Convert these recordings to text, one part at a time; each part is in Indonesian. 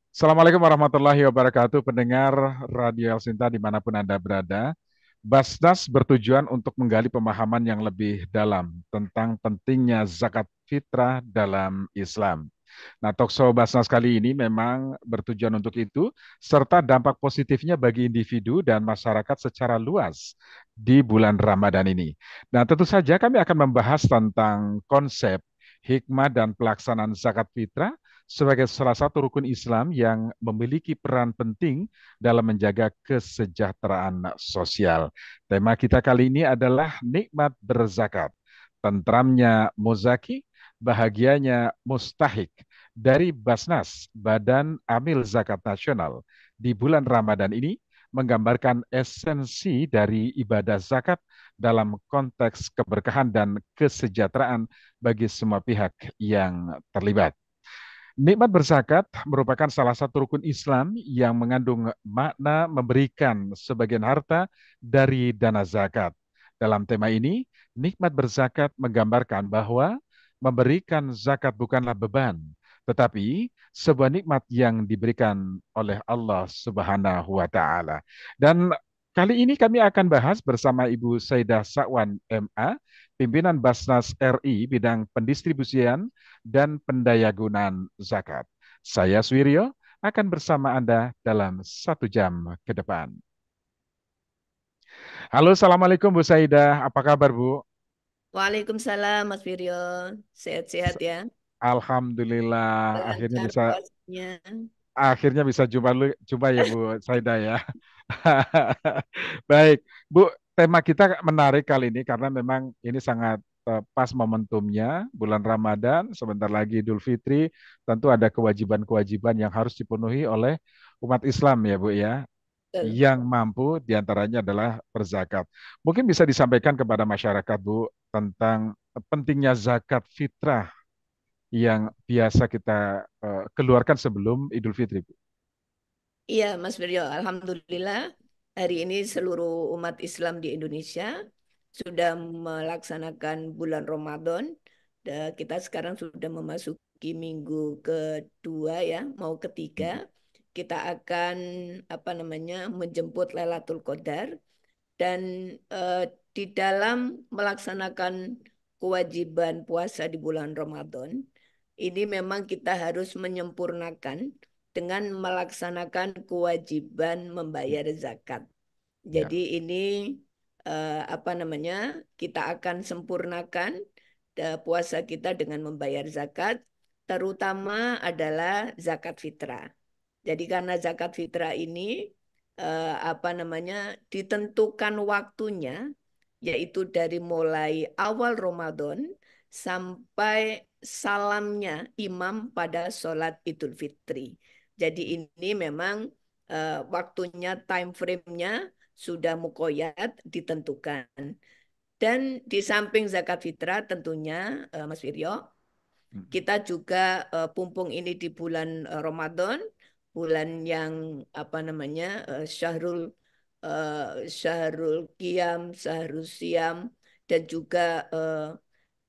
Assalamualaikum warahmatullahi wabarakatuh, pendengar Radio El Sinta dimanapun Anda berada. Basnas bertujuan untuk menggali pemahaman yang lebih dalam tentang pentingnya zakat fitrah dalam Islam. Nah, Talkshow Basnas kali ini memang bertujuan untuk itu, serta dampak positifnya bagi individu dan masyarakat secara luas di bulan Ramadan ini. Nah, tentu saja kami akan membahas tentang konsep, hikmah, dan pelaksanaan zakat fitrah sebagai salah satu rukun Islam yang memiliki peran penting dalam menjaga kesejahteraan sosial. Tema kita kali ini adalah nikmat berzakat, tentramnya muzaki, bahagianya mustahik dari Basnas, Badan Amil Zakat Nasional, di bulan Ramadan ini menggambarkan esensi dari ibadah zakat dalam konteks keberkahan dan kesejahteraan bagi semua pihak yang terlibat. Nikmat berzakat merupakan salah satu rukun Islam yang mengandung makna memberikan sebagian harta dari dana zakat. Dalam tema ini, nikmat berzakat menggambarkan bahwa memberikan zakat bukanlah beban, tetapi sebuah nikmat yang diberikan oleh Allah Subhanahu wa taala. Dan kali ini kami akan bahas bersama Ibu Saidah Sakwan MA, pimpinan Basnas RI bidang pendistribusian dan pendayagunaan zakat. Saya Swiryo akan bersama Anda dalam 1 jam ke depan. Halo, Assalamualaikum Bu Saidah. Apa kabar Bu? Waalaikumsalam Mas Wiryo. Sehat-sehat ya. Alhamdulillah, Lancar puasanya. akhirnya bisa jumpa ya Bu Saidah ya. Baik, Bu, tema kita menarik kali ini karena memang ini sangat pas momentumnya bulan Ramadan, sebentar lagi Idul Fitri, tentu ada kewajiban-kewajiban yang harus dipenuhi oleh umat Islam ya Bu ya. Betul. Yang mampu diantaranya adalah berzakat. Mungkin bisa disampaikan kepada masyarakat Bu tentang pentingnya zakat fitrah yang biasa kita keluarkan sebelum Idul Fitri Bu. Iya Mas Wiryo, Alhamdulillah hari ini seluruh umat Islam di Indonesia sudah melaksanakan bulan Ramadan. Kita sekarang sudah memasuki minggu kedua ya, mau ketiga. Kita akan menjemput Lailatul Qadar dan eh, di dalam melaksanakan kewajiban puasa di bulan Ramadan, ini memang kita harus menyempurnakan dengan melaksanakan kewajiban membayar zakat. Ya, Jadi ini kita akan sempurnakan puasa kita dengan membayar zakat, terutama adalah zakat fitrah. Jadi karena zakat fitrah ini ditentukan waktunya, yaitu dari mulai awal Ramadan sampai salamnya imam pada sholat Idul Fitri. Jadi ini memang waktunya, time frame-nya sudah mukoyat ditentukan. Dan di samping zakat fitrah tentunya Mas Wiryo, kita juga pumpung ini di bulan Ramadan, bulan yang Syahrul Syahrul Qiyam, Syahrul Siam, dan juga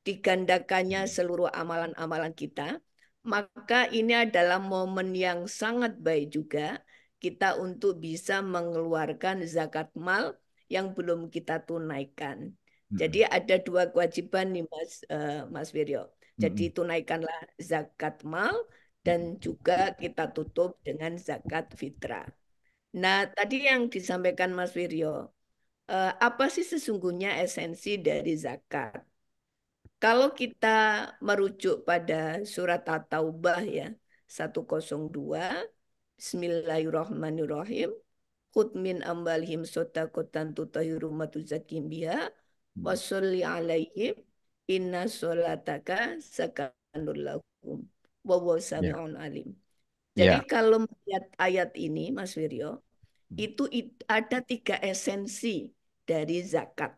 digandakannya seluruh amalan-amalan kita. Maka ini adalah momen yang sangat baik juga kita untuk bisa mengeluarkan zakat mal yang belum kita tunaikan. Jadi ada dua kewajiban nih Mas Wiryo. Jadi tunaikanlah zakat mal dan juga kita tutup dengan zakat fitrah. Nah, tadi yang disampaikan Mas Wiryo, apa sih sesungguhnya esensi dari zakat? Kalau kita merujuk pada surat At-Taubah ya, 102, Bismillahirrahmanirrahim. Khud min ambalihim sodakotan tutahirum matuzakim biha wasolli alaihim inna solataka sakanur lahum wa ya, sami'un alim. Jadi ya. kalau melihat ayat ini Mas Wiryo, itu ada tiga esensi dari zakat,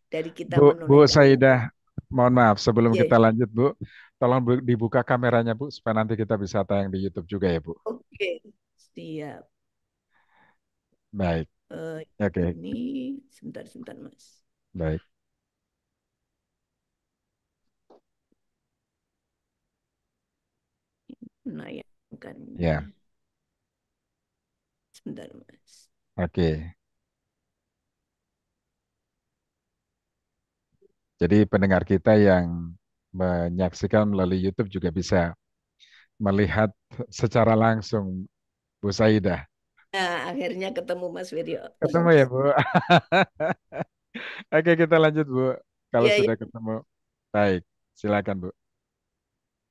dari kita Bu menunaikan Saidah, zakat. mohon maaf sebelum Ye. kita lanjut Bu, tolong dibuka kameranya Bu supaya nanti kita bisa tayang di YouTube juga ya Bu. Oke, siap. Baik, Eh, oke, ini sebentar Mas. baik. Menayangkannya. Ya, Bentar, Mas. Oke. Jadi pendengar kita yang menyaksikan melalui YouTube juga bisa melihat secara langsung Bu Saidah. Nah, akhirnya ketemu Mas Wiryo. Ketemu ya, Bu. Oke, kita lanjut, Bu. Kalau Iya, iya. sudah ketemu. Baik, silakan, Bu.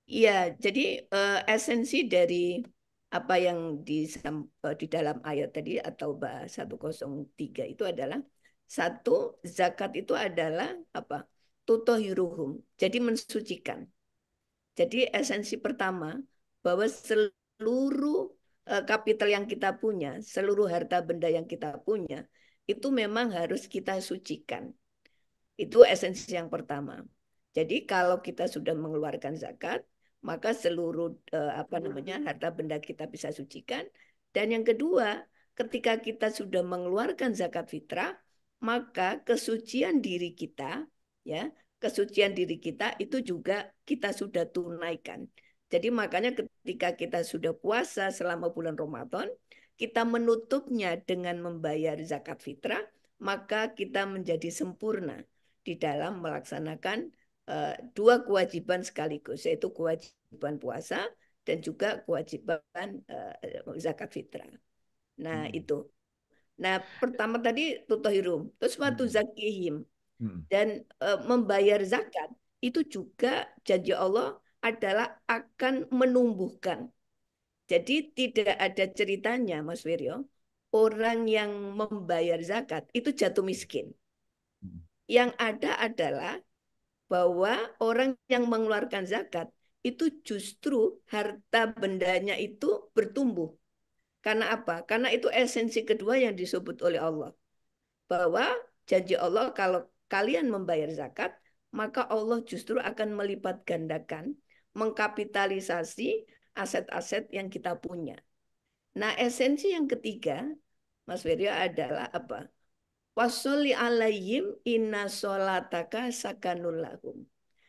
Iya, jadi esensi dari apa yang di dalam ayat tadi atau bahasa 103 itu adalah satu, zakat itu adalah apa? Tutohiruhum. Jadi mensucikan. Jadi esensi pertama bahwa seluruh kapital yang kita punya, seluruh harta benda yang kita punya, itu memang harus kita sucikan. Itu esensi yang pertama. Jadi kalau kita sudah mengeluarkan zakat, maka seluruh apa namanya harta benda kita bisa sucikan. Dan yang kedua, ketika kita sudah mengeluarkan zakat fitrah, maka kesucian diri kita, ya, kesucian diri kita itu juga kita sudah tunaikan. Jadi makanya ketika kita sudah puasa selama bulan Ramadan, kita menutupnya dengan membayar zakat fitrah, maka kita menjadi sempurna di dalam melaksanakan dua kewajiban sekaligus, yaitu kewajiban puasa dan juga kewajiban zakat fitrah. Nah, Hmm. itu. Nah, pertama tadi tutohirum, terus waktu Hmm. zakihim Hmm. dan membayar zakat itu juga janji Allah adalah akan menumbuhkan. Jadi tidak ada ceritanya, Mas Wiryo, orang yang membayar zakat itu jatuh miskin. Hmm. Yang ada adalah bahwa orang yang mengeluarkan zakat itu justru harta bendanya itu bertumbuh. Karena apa? Karena itu esensi kedua yang disebut oleh Allah. Bahwa janji Allah kalau kalian membayar zakat, maka Allah justru akan melipat gandakan, mengkapitalisasi aset-aset yang kita punya. Nah, esensi yang ketiga, Mas Wiryo, adalah apa? Wasolli alaihim inna solataka sakanul lahum.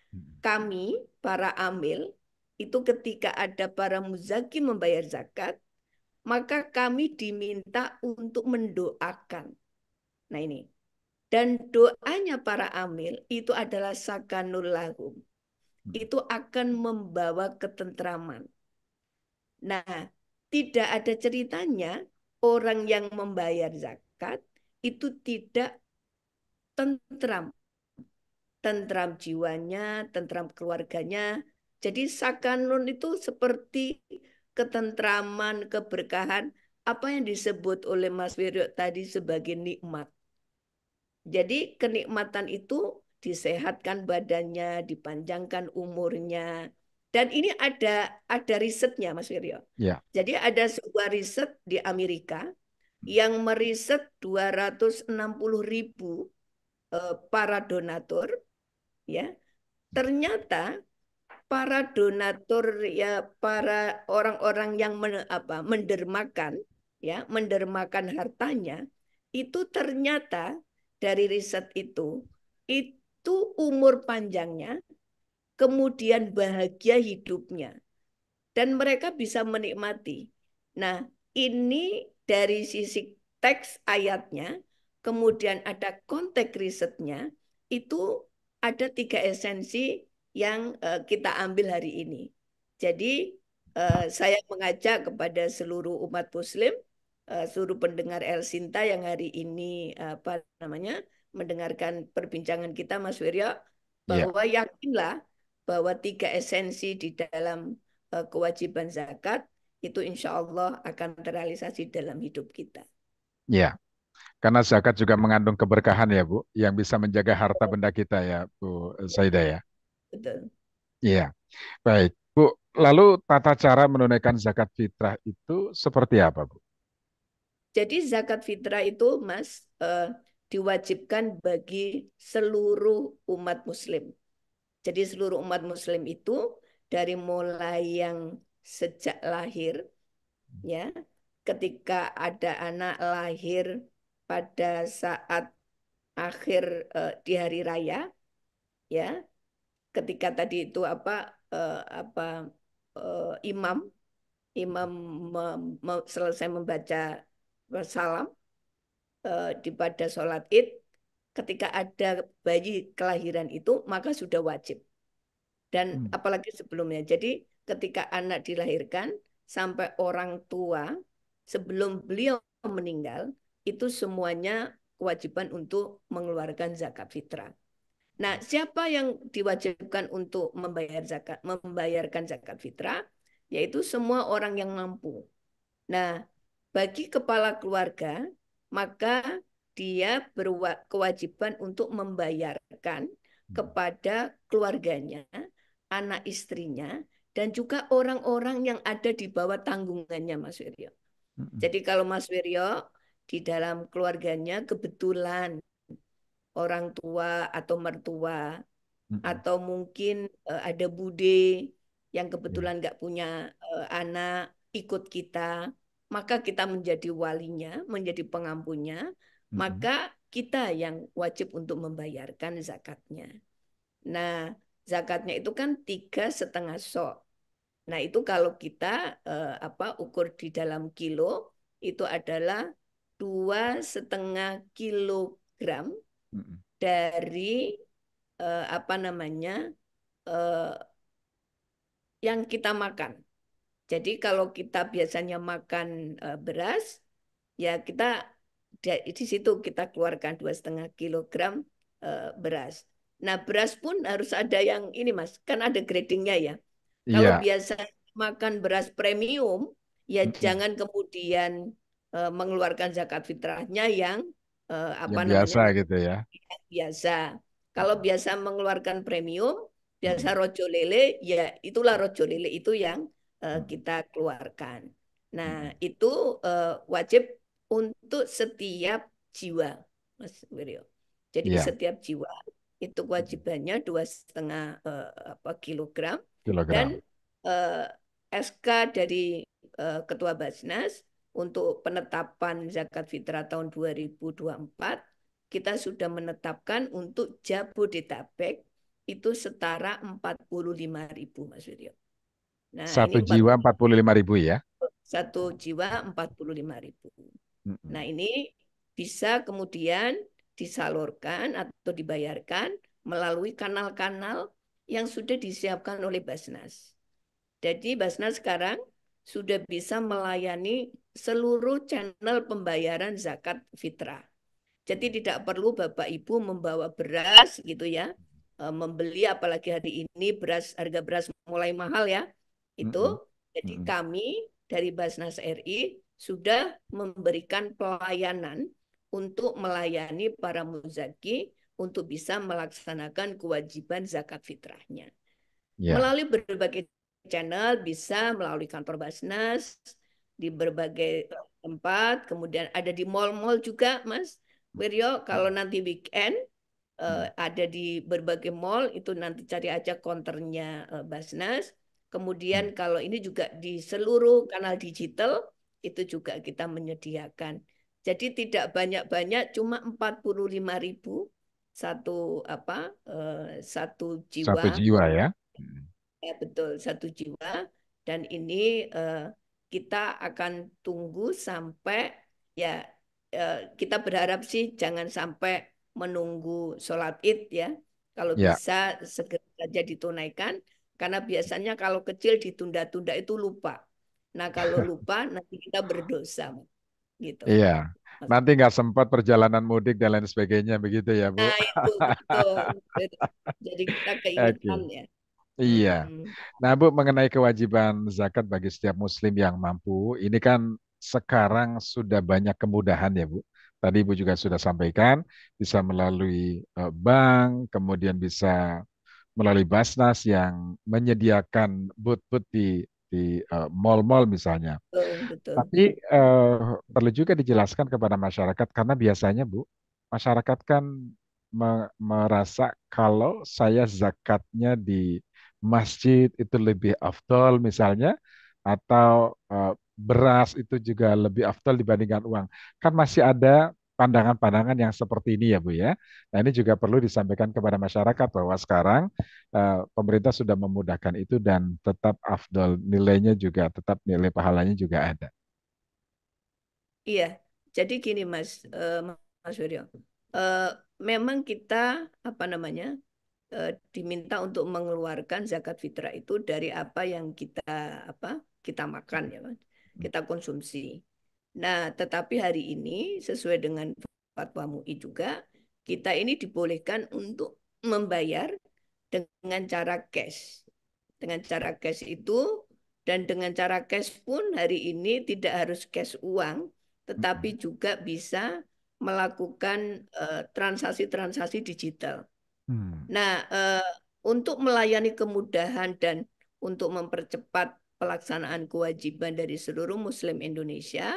Hmm. Kami, para amil, itu ketika ada para muzaki membayar zakat, maka kami diminta untuk mendoakan. Nah ini. Dan doanya para amil itu adalah sakanul lahum. Hmm. Itu akan membawa ketentraman. Nah, tidak ada ceritanya orang yang membayar zakat itu tidak tentram. Tentram jiwanya, tentram keluarganya. Jadi sakanun itu seperti ketentraman, keberkahan, apa yang disebut oleh Mas Wiryo tadi sebagai nikmat. Jadi kenikmatan itu disehatkan badannya, dipanjangkan umurnya. Dan ini ada risetnya, Mas Wiryo. Ya. Jadi ada sebuah riset di Amerika yang meriset 260.000 para donatur, ya. Ternyata para donatur, ya, para orang-orang yang mendermakan, ya, mendermakan hartanya itu ternyata dari riset itu umur panjangnya, kemudian bahagia hidupnya, dan mereka bisa menikmati. Nah, ini dari sisi teks ayatnya, kemudian ada konteks risetnya, itu ada tiga esensi yang kita ambil hari ini. Jadi, saya mengajak kepada seluruh umat Muslim, seluruh pendengar El Sinta yang hari ini apa namanya mendengarkan perbincangan kita, Mas Wiryo, Ya. bahwa yakinlah bahwa tiga esensi di dalam kewajiban zakat itu insya Allah akan terrealisasi dalam hidup kita. Ya. Karena zakat juga mengandung keberkahan ya, Bu, yang bisa menjaga harta benda kita ya, Bu Saidah ya. Betul. Iya. Baik, Bu. Lalu tata cara menunaikan zakat fitrah itu seperti apa, Bu? Jadi zakat fitrah itu, Mas, diwajibkan bagi seluruh umat Muslim. Jadi seluruh umat Muslim itu dari mulai yang sejak lahir, ya, ketika ada anak lahir pada saat akhir di hari raya, ya, ketika tadi itu apa imam imam selesai membaca salam di pada sholat Id, ketika ada bayi kelahiran itu maka sudah wajib. Dan Hmm. apalagi sebelumnya. Jadi ketika anak dilahirkan sampai orang tua sebelum beliau meninggal itu semuanya kewajiban untuk mengeluarkan zakat fitrah. Nah, siapa yang diwajibkan untuk membayarkan zakat fitrah? Yaitu semua orang yang mampu. Nah, bagi kepala keluarga, maka dia berkewajiban untuk membayarkan kepada keluarganya, anak istrinya, dan juga orang-orang yang ada di bawah tanggungannya, Mas Wiryo. Hmm. Jadi kalau Mas Wiryo di dalam keluarganya kebetulan orang tua atau mertua Hmm. atau mungkin ada bude yang Ya. kebetulan nggak punya anak ikut kita, maka kita menjadi walinya, menjadi pengampunya, Hmm. maka kita yang wajib untuk membayarkan zakatnya. Nah, zakatnya itu kan 3,5 sok. Nah, itu kalau kita ukur di dalam kilo itu adalah 2,5 kilogram Hmm. dari apa namanya eh, yang kita makan. Jadi kalau kita biasanya makan beras, ya kita di situ kita keluarkan 2,5 kilogram beras. Nah beras pun harus ada yang ini Mas, kan ada gradingnya ya. Kalau Iya. biasa makan beras premium, ya Hmm. jangan kemudian mengeluarkan zakat fitrahnya yang apa Yang namanya biasa gitu ya. biasa. Kalau biasa mengeluarkan premium, biasa Hmm. rojo lele, ya itulah rojo lele itu yang Hmm. kita keluarkan. Nah, Hmm. itu wajib untuk setiap jiwa, Mas Wiryo. Jadi Iya. setiap jiwa itu Hmm. kewajibannya 2,5 kilogram dan Kilogram. eh, SK dari Ketua Basnas untuk penetapan zakat fitrah tahun 2024 kita sudah menetapkan untuk Jabodetabek itu setara 45.000 Mas Wiryo. Nah, ini Satu jiwa 45.000 ya. 1 jiwa 45.000. Nah, Hmm. ini bisa kemudian disalurkan atau dibayarkan melalui kanal-kanal yang sudah disiapkan oleh Basnas. Jadi Basnas sekarang sudah bisa melayani seluruh channel pembayaran zakat fitrah. Jadi tidak perlu Bapak Ibu membawa beras gitu ya, membeli apalagi hari ini harga beras mulai mahal ya. Itu Hmm. jadi Hmm. kami dari Basnas RI sudah memberikan pelayanan untuk melayani para muzaki untuk bisa melaksanakan kewajiban zakat fitrahnya. Ya. Melalui berbagai channel bisa melalui kantor Basnas di berbagai tempat, kemudian ada di mall-mall juga, Mas Wiryo. Kalau Hmm. nanti weekend Hmm. ada di berbagai mall itu nanti cari aja konternya Basnas. Hmm. Kemudian kalau ini juga di seluruh kanal digital itu juga kita menyediakan. Jadi tidak banyak-banyak, cuma 45.000 satu Satu jiwa. jiwa ya. Hmm. Ya, betul, 1 jiwa. Dan ini kita akan tunggu sampai ya kita berharap sih jangan sampai menunggu sholat Id ya. Kalau Ya. bisa segera saja ditunaikan. Karena biasanya kalau kecil ditunda-tunda itu lupa. Nah kalau lupa nanti kita berdosa. Gitu. Iya. Nanti nggak sempat perjalanan mudik dan lain sebagainya begitu ya, Bu. Nah itu betul. Jadi kita Oke. keingetan ya. Iya. Mm-mm. Nah, Bu, mengenai kewajiban zakat bagi setiap muslim yang mampu, ini kan sekarang sudah banyak kemudahan ya, Bu. Tadi Ibu juga sudah sampaikan, bisa melalui bank, kemudian bisa melalui Basnas yang menyediakan booth-booth di mall-mall misalnya. Betul, betul. Tapi perlu juga dijelaskan kepada masyarakat karena biasanya Bu, masyarakat kan merasa kalau saya zakatnya di masjid itu lebih afdol misalnya atau beras itu juga lebih afdol dibandingkan uang. Kan masih ada pandangan-pandangan yang seperti ini ya Bu ya. Nah ini juga perlu disampaikan kepada masyarakat bahwa sekarang pemerintah sudah memudahkan itu dan tetap afdol nilainya juga tetap nilai pahalanya juga ada. Iya, Jadi gini Mas Wiryo, memang kita apa namanya diminta untuk mengeluarkan zakat fitrah itu dari apa yang kita makan ya Mas, kita konsumsi. Nah, tetapi hari ini sesuai dengan fatwa MUI juga kita ini dibolehkan untuk membayar dengan cara cash. Dengan cara cash itu dan dengan cara cash pun hari ini tidak harus cash uang, tetapi juga bisa melakukan transaksi-transaksi digital. Hmm. Nah, untuk melayani kemudahan dan untuk mempercepat pelaksanaan kewajiban dari seluruh Muslim Indonesia,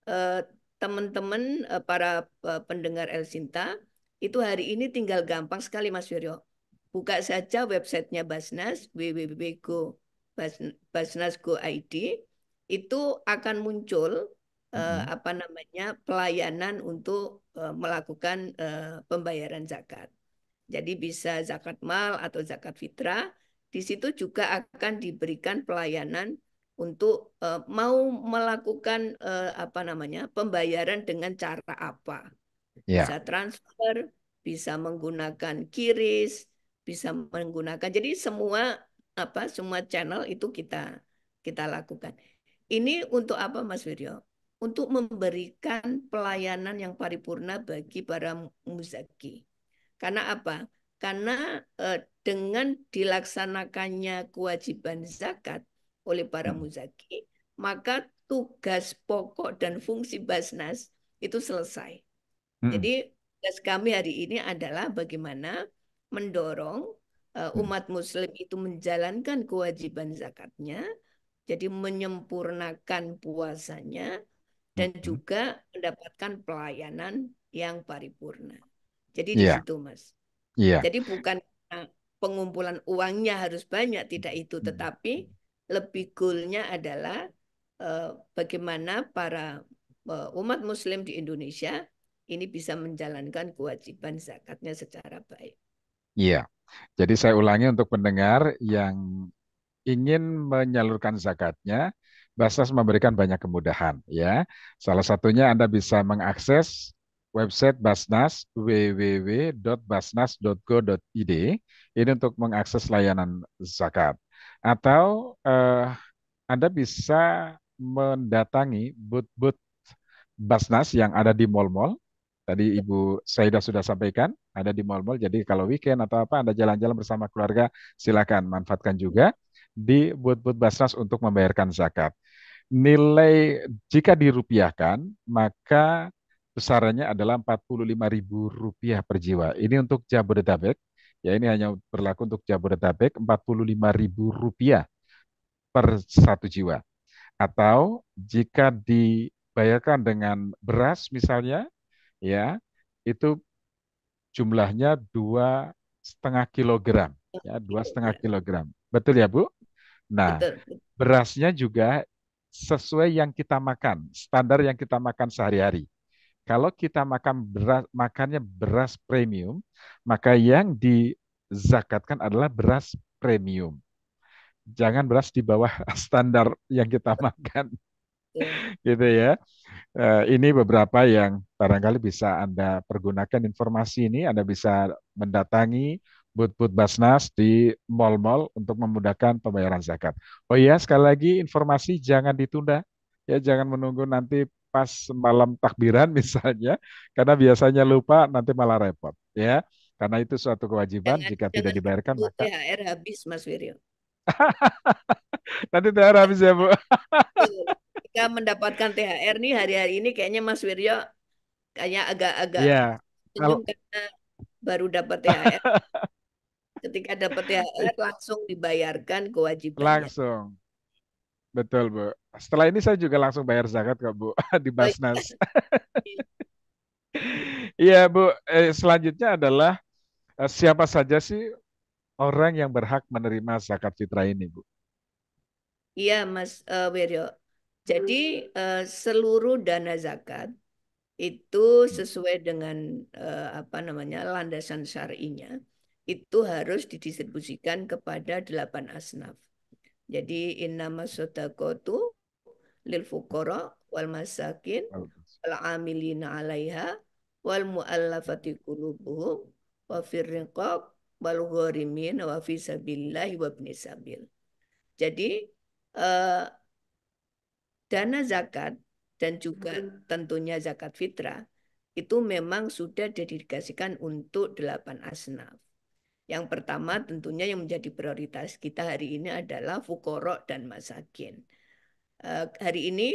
eh, teman-teman para pendengar El Sinta itu hari ini tinggal gampang sekali Mas Wiryo. Buka saja websitenya Basnas www.basnas.go.id, itu akan muncul Hmm. apa namanya pelayanan untuk melakukan pembayaran zakat. Jadi bisa zakat mal atau zakat fitrah. Di situ juga akan diberikan pelayanan untuk mau melakukan apa namanya pembayaran dengan cara apa. Bisa Ya, transfer, bisa menggunakan QRIS, bisa menggunakan. Jadi semua channel itu kita kita lakukan. Ini untuk apa Mas Wiryo? Untuk memberikan pelayanan yang paripurna bagi para muzaki. Karena apa? Karena dengan dilaksanakannya kewajiban zakat oleh para hmm. muzaki, maka tugas pokok dan fungsi Basnas itu selesai. Hmm. Jadi tugas kami hari ini adalah bagaimana mendorong Hmm. umat Muslim itu menjalankan kewajiban zakatnya, jadi menyempurnakan puasanya dan Hmm. juga mendapatkan pelayanan yang paripurna. Jadi di Iya, situ, Mas. iya. Jadi bukan pengumpulan uangnya harus banyak, tidak itu, Hmm. tetapi lebih goalnya adalah bagaimana para umat Muslim di Indonesia ini bisa menjalankan kewajiban zakatnya secara baik. Iya. Jadi saya ulangi untuk pendengar yang ingin menyalurkan zakatnya, Basnas memberikan banyak kemudahan ya. Salah satunya Anda bisa mengakses website Basnas www.basnas.go.id ini untuk mengakses layanan zakat. Atau Anda bisa mendatangi booth-booth Basnas yang ada di mall-mall. Tadi Ibu Saida sudah sampaikan, ada di mall-mall. Jadi kalau weekend atau apa Anda jalan-jalan bersama keluarga, silakan manfaatkan juga di booth-booth Basnas untuk membayarkan zakat. Nilai jika dirupiahkan, maka besarannya adalah Rp45.000 per jiwa. Ini untuk Jabodetabek. Ya, ini hanya berlaku untuk Jabodetabek, Rp45.000 per satu jiwa. Atau jika dibayarkan dengan beras misalnya, ya itu jumlahnya 2,5 kilogram, ya 2,5 kilogram. Betul ya Bu? Nah, Betul. berasnya juga sesuai yang kita makan, standar yang kita makan sehari-hari. Kalau kita makannya beras premium, maka yang dizakatkan adalah beras premium. Jangan beras di bawah standar yang kita makan, Betul. gitu ya. Ini beberapa yang barangkali bisa Anda pergunakan informasi ini. Anda bisa mendatangi booth-booth Basnas di mall-mall untuk memudahkan pembayaran zakat. Oh iya, sekali lagi informasi jangan ditunda. Ya, jangan menunggu nanti pas malam takbiran misalnya, karena biasanya lupa nanti malah repot. Ya, karena itu suatu kewajiban. Jangan Jika tidak jangan dibayarkan menunggu maka THR habis, Mas Wiryo. nanti THR habis ya Bu. Betul. Jika mendapatkan THR nih hari-hari ini kayaknya Mas Wiryo kayaknya agak-agak Ya, senyum kalau karena baru dapat THR. Ketika dapat THR langsung dibayarkan kewajibannya. langsung. Betul, Bu. Setelah ini saya juga langsung bayar zakat kok, Bu, di Oh Basnas. iya. Iya, Bu. Selanjutnya adalah siapa saja sih orang yang berhak menerima zakat fitrah ini, Bu? Iya, Mas Wiryo. Jadi seluruh dana zakat itu sesuai dengan apa namanya landasan syar'inya itu harus didistribusikan kepada 8 asnaf. Jadi innama shodaqatu lil fuqara wal masakin wal amilina 'alaiha wal mu'allafati qulubuhum wa fir riqab wal gharimin wa fi sabilillah wa ibnis sabil. Jadi eh, dana zakat dan juga tentunya zakat fitrah itu memang sudah dedikasikan untuk 8 asnaf. Yang pertama tentunya yang menjadi prioritas kita hari ini adalah fuqara dan masakin. Hari ini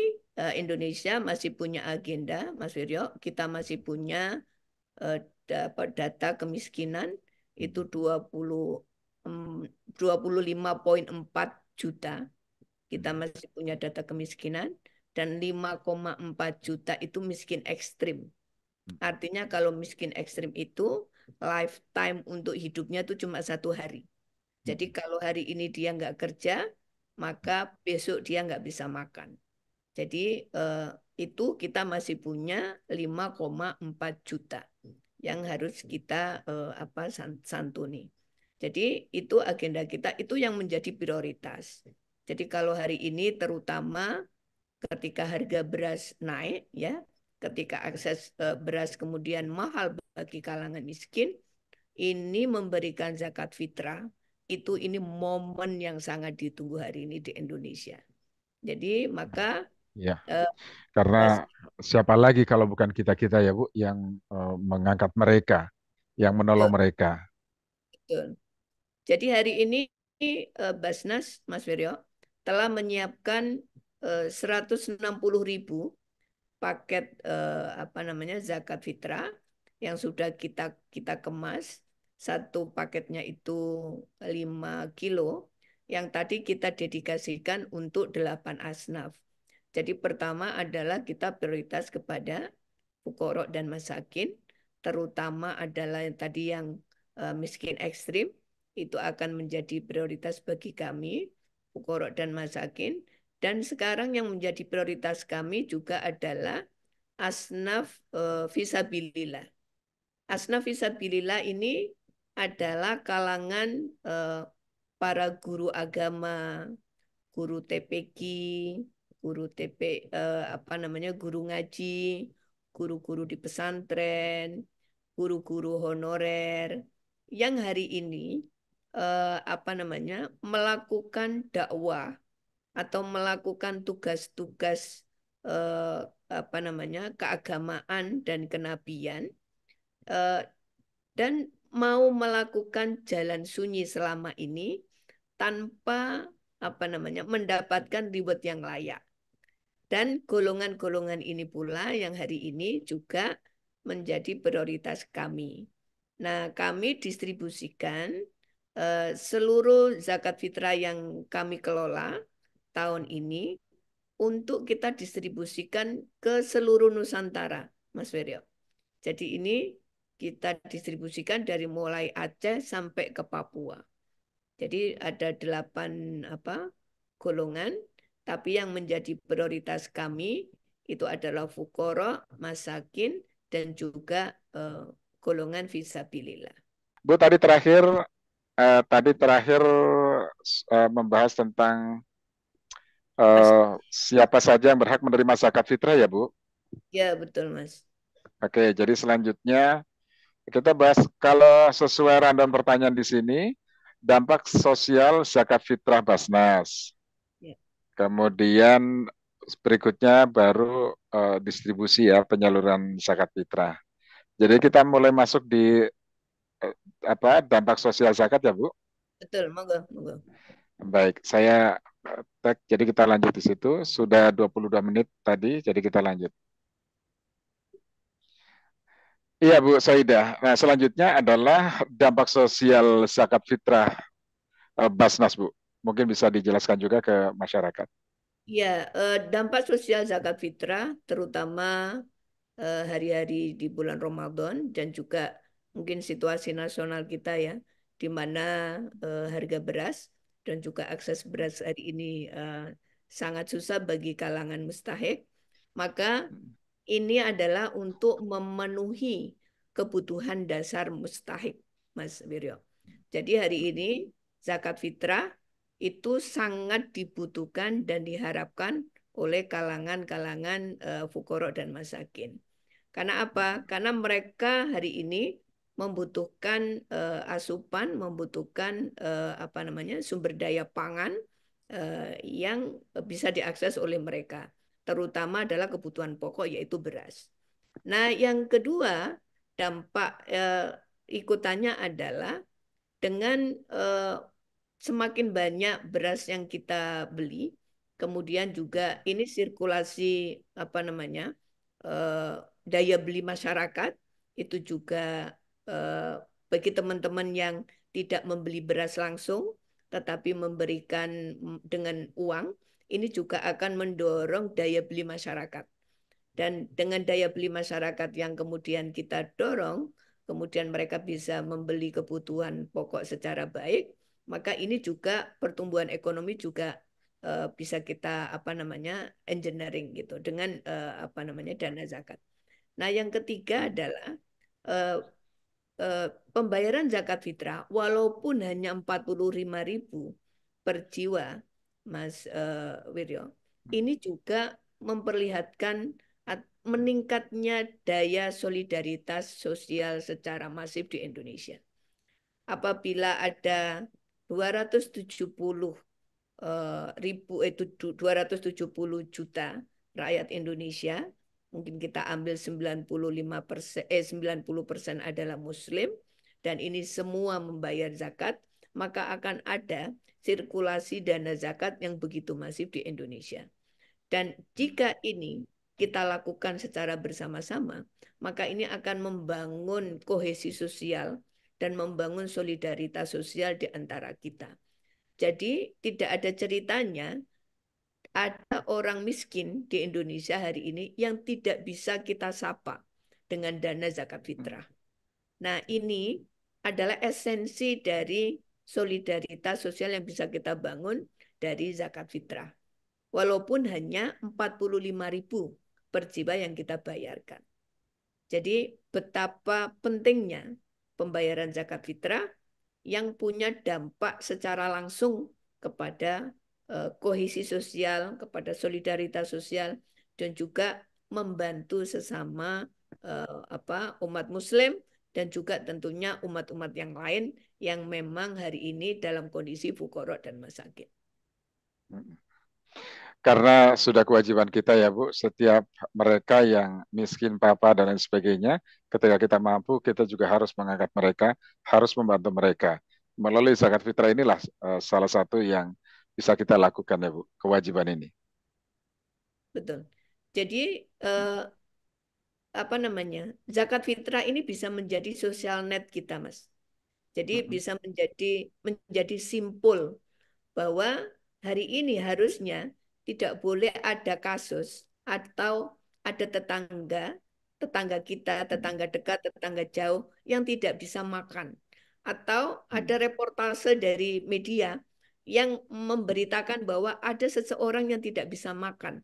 Indonesia masih punya agenda, Mas Wiryo, kita masih punya dapat data kemiskinan itu 25,4 juta. Kita masih punya data kemiskinan dan 5,4 juta itu miskin ekstrim. Artinya kalau miskin ekstrim itu lifetime untuk hidupnya itu cuma 1 hari. Jadi kalau hari ini dia nggak kerja, maka besok dia nggak bisa makan. Jadi itu kita masih punya 5,4 juta yang harus kita santuni. Jadi itu agenda kita, itu yang menjadi prioritas. Jadi kalau hari ini terutama ketika harga beras naik ya, ketika akses beras kemudian mahal bagi kalangan miskin, ini memberikan zakat fitrah itu ini momen yang sangat ditunggu hari ini di Indonesia. Jadi maka Ya, eh, karena siapa lagi kalau bukan kita-kita ya Bu yang mengangkat mereka, yang menolong betul, mereka. betul. Jadi hari ini Basnas, Mas Wiryo, telah menyiapkan 160.000 paket zakat fitrah yang sudah kita kita kemas. Satu paketnya itu 5 kilo yang tadi kita dedikasikan untuk 8 asnaf. Jadi pertama adalah kita prioritas kepada fuqara dan masakin, terutama adalah yang tadi yang miskin ekstrim, itu akan menjadi prioritas bagi kami, fuqara dan masakin. Dan sekarang yang menjadi prioritas kami juga adalah asnaf fisabilillah. Asnaf fisabilillah ini adalah kalangan para guru agama, guru TPQ, guru guru ngaji, guru-guru di pesantren, guru-guru honorer yang hari ini melakukan dakwah atau melakukan tugas-tugas keagamaan dan kenabian eh, dan mau melakukan jalan sunyi selama ini tanpa mendapatkan reward yang layak. Dan golongan-golongan ini pula yang hari ini juga menjadi prioritas kami. Nah, kami distribusikan seluruh zakat fitrah yang kami kelola tahun ini untuk kita distribusikan ke seluruh Nusantara, Mas Wiryo. Jadi ini kita distribusikan dari mulai Aceh sampai ke Papua. Jadi ada 8 golongan, tapi yang menjadi prioritas kami itu adalah fuqara, masakin, dan juga golongan fisabilillah. Bu tadi terakhir membahas tentang Mas, siapa saja yang berhak menerima zakat fitrah ya Bu. ya betul Mas. Oke, jadi selanjutnya kita bahas kalau sesuai rundown pertanyaan di sini, dampak sosial zakat fitrah Basnas. Ya. Kemudian berikutnya baru distribusi ya penyaluran zakat fitrah. Jadi kita mulai masuk di dampak sosial zakat ya Bu. Betul, monggo, monggo. Baik, saya tag. Jadi kita lanjut di situ. Sudah 22 menit tadi, jadi kita lanjut. Iya Bu Saidah. Nah selanjutnya adalah dampak sosial zakat fitrah Basnas Bu. Mungkin bisa dijelaskan juga ke masyarakat. Ya, dampak sosial zakat fitrah terutama hari-hari di bulan Ramadan dan juga mungkin situasi nasional kita ya, di mana harga beras dan juga akses beras hari ini sangat susah bagi kalangan mustahik, maka ini adalah untuk memenuhi kebutuhan dasar mustahik, Mas Wiryo. Jadi hari ini zakat fitrah itu sangat dibutuhkan dan diharapkan oleh kalangan-kalangan fuqara dan masakin. Karena apa? Karena mereka hari ini membutuhkan asupan, membutuhkan apa namanya sumber daya pangan yang bisa diakses oleh mereka, terutama adalah kebutuhan pokok yaitu beras. Nah, yang kedua dampak ikutannya adalah dengan semakin banyak beras yang kita beli, kemudian juga ini sirkulasi apa namanya daya beli masyarakat itu juga eh, bagi teman-teman yang tidak membeli beras langsung, tetapi memberikan dengan uang, ini juga akan mendorong daya beli masyarakat. Dan dengan daya beli masyarakat yang kemudian kita dorong, kemudian mereka bisa membeli kebutuhan pokok secara baik, maka ini juga pertumbuhan ekonomi juga bisa kita apa namanya engineering gitu dengan apa namanya dana zakat. Nah, yang ketiga adalah eh, pembayaran zakat fitrah walaupun hanya 45.000 per jiwa, Mas Wiryo, ini juga memperlihatkan meningkatnya daya solidaritas sosial secara masif di Indonesia. Apabila ada 270 270 juta rakyat Indonesia, mungkin kita ambil 95%, 90% adalah Muslim, dan ini semua membayar zakat, maka akan ada sirkulasi dana zakat yang begitu masif di Indonesia. Dan jika ini kita lakukan secara bersama-sama, maka ini akan membangun kohesi sosial dan membangun solidaritas sosial di antara kita. Jadi tidak ada ceritanya ada orang miskin di Indonesia hari ini yang tidak bisa kita sapa dengan dana zakat fitrah. Nah, ini adalah esensi dari solidaritas sosial yang bisa kita bangun dari zakat fitrah. Walaupun hanya 45.000 per jiwa yang kita bayarkan. Jadi betapa pentingnya pembayaran zakat fitrah yang punya dampak secara langsung kepada kohesi sosial, kepada solidaritas sosial, dan juga membantu sesama umat Muslim dan juga tentunya umat-umat yang lain yang memang hari ini dalam kondisi fuqara dan masakin. Karena sudah kewajiban kita ya Bu, setiap mereka yang miskin, papa dan lain sebagainya, ketika kita mampu, kita juga harus mengangkat mereka, harus membantu mereka. Melalui zakat fitrah inilah salah satu yang bisa kita lakukan ya Bu, kewajiban ini. Betul. Jadi apa namanya? Zakat fitrah ini bisa menjadi social net kita, Mas. Jadi bisa menjadi simpul bahwa hari ini harusnya tidak boleh ada kasus atau ada tetangga kita, tetangga dekat, tetangga jauh yang tidak bisa makan. Atau ada reportase dari media yang memberitakan bahwa ada seseorang yang tidak bisa makan.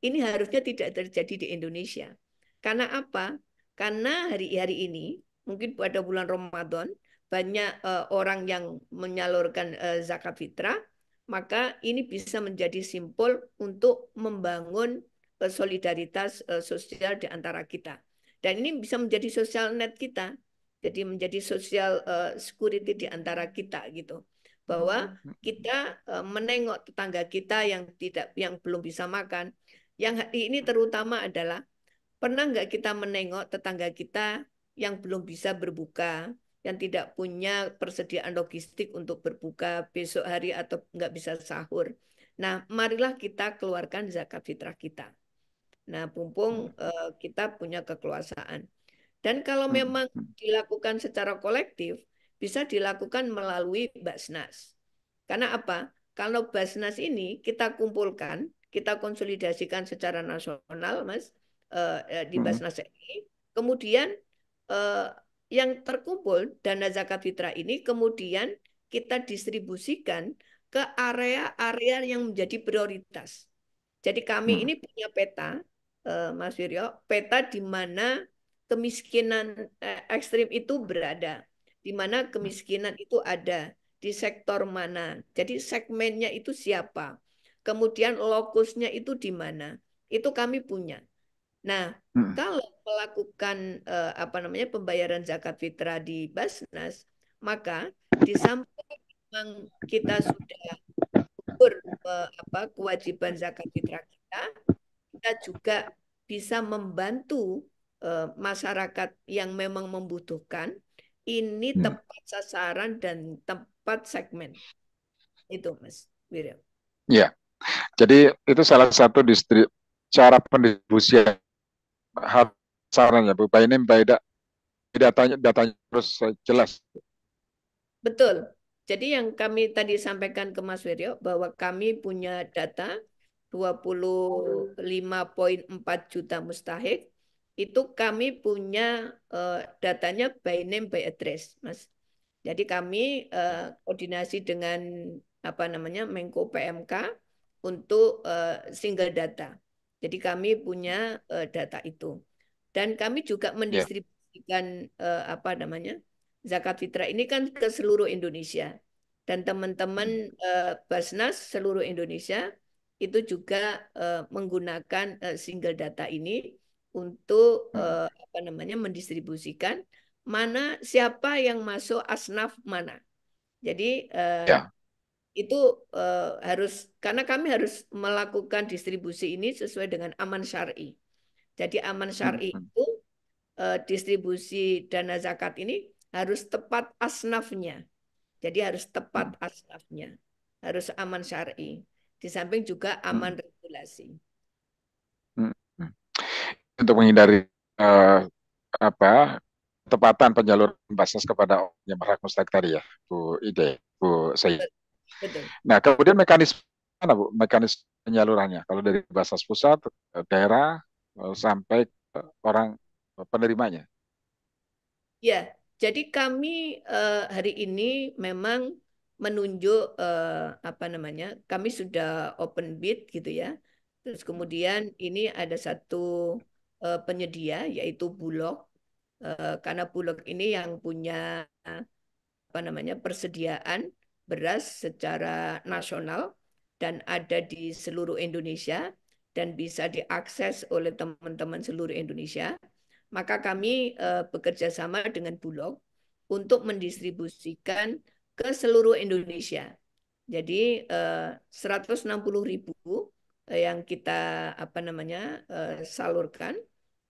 Ini harusnya tidak terjadi di Indonesia. Karena apa? Karena hari-hari ini, mungkin pada bulan Ramadan, banyak orang yang menyalurkan zakat fitrah, maka ini bisa menjadi simpul untuk membangun solidaritas sosial di antara kita. Dan ini bisa menjadi sosial net kita. Jadi menjadi sosial security di antara kita gitu. Bahwa kita menengok tetangga kita yang belum bisa makan. Yang hari ini terutama adalah pernah nggak kita menengok tetangga kita yang belum bisa berbuka, yang tidak punya persediaan logistik untuk berbuka besok hari atau nggak bisa sahur. Nah, marilah kita keluarkan zakat fitrah kita. Nah, mumpung kita punya kekuasaan. Dan kalau memang dilakukan secara kolektif, bisa dilakukan melalui Basnas. Karena apa? Kalau Basnas ini kita kumpulkan, kita konsolidasikan secara nasional, Mas, di Basnas ini, kemudian eh, yang terkumpul dana zakat fitrah ini kemudian kita distribusikan ke area-area yang menjadi prioritas. Jadi kami ini punya peta, Mas Wiryo, peta di mana kemiskinan ekstrim itu berada, di mana kemiskinan itu ada di sektor mana. Jadi segmennya itu siapa? kemudian lokusnya itu di mana. Itu kami punya. Nah, Hmm. kalau melakukan apa namanya pembayaran zakat fitrah di Basnas, maka di samping memang kita sudah ukur apa kewajiban zakat fitrah kita, kita juga bisa membantu masyarakat yang memang membutuhkan. Ini Hmm. tepat sasaran dan tepat segmen. Itu, Mas Wirya. Ya, jadi itu salah satu cara pendistribusian hal sarannya Bu. Pak ini Mbak Ida, datanya terus jelas. Betul. Jadi yang kami tadi sampaikan ke Mas Wiryo bahwa kami punya data 25,4 juta mustahik. Itu kami punya datanya by name by address, Mas. Jadi kami koordinasi dengan apa namanya Menko PMK untuk single data. Jadi kami punya data itu. Dan kami juga Ya. mendistribusikan apa namanya zakat fitrah ini kan ke seluruh Indonesia. Dan teman-teman Basnas seluruh Indonesia itu juga menggunakan single data ini untuk apa namanya mendistribusikan mana siapa yang masuk asnaf mana. Jadi Ya. itu harus karena kami harus melakukan distribusi ini sesuai dengan aman syar'i. Jadi aman Hmm. syar'i itu distribusi dana zakat ini harus tepat asnafnya. Jadi harus tepat asnafnya. Harus aman syar'i. Di samping juga aman Hmm. regulasi. Hmm. Hmm. Untuk menghindari eh, apa tepatan penyaluran basis kepada orang yang berhak mustahik tadi ya, Bu Ide, Bu Said. Betul. Nah, kemudian mekanisme mana Bu? Mekanisme penyalurannya. Kalau dari basis pusat, daerah, sampai ke orang penerimanya. Ya, jadi kami hari ini memang menunjuk apa namanya, kami sudah open bid gitu ya. Terus kemudian ini ada satu penyedia yaitu Bulog. Karena Bulog ini yang punya apa namanya persediaan beras secara nasional dan ada di seluruh Indonesia dan bisa diakses oleh teman-teman seluruh Indonesia, maka kami bekerja sama dengan Bulog untuk mendistribusikan ke seluruh Indonesia. Jadi 160.000 yang kita apa namanya salurkan,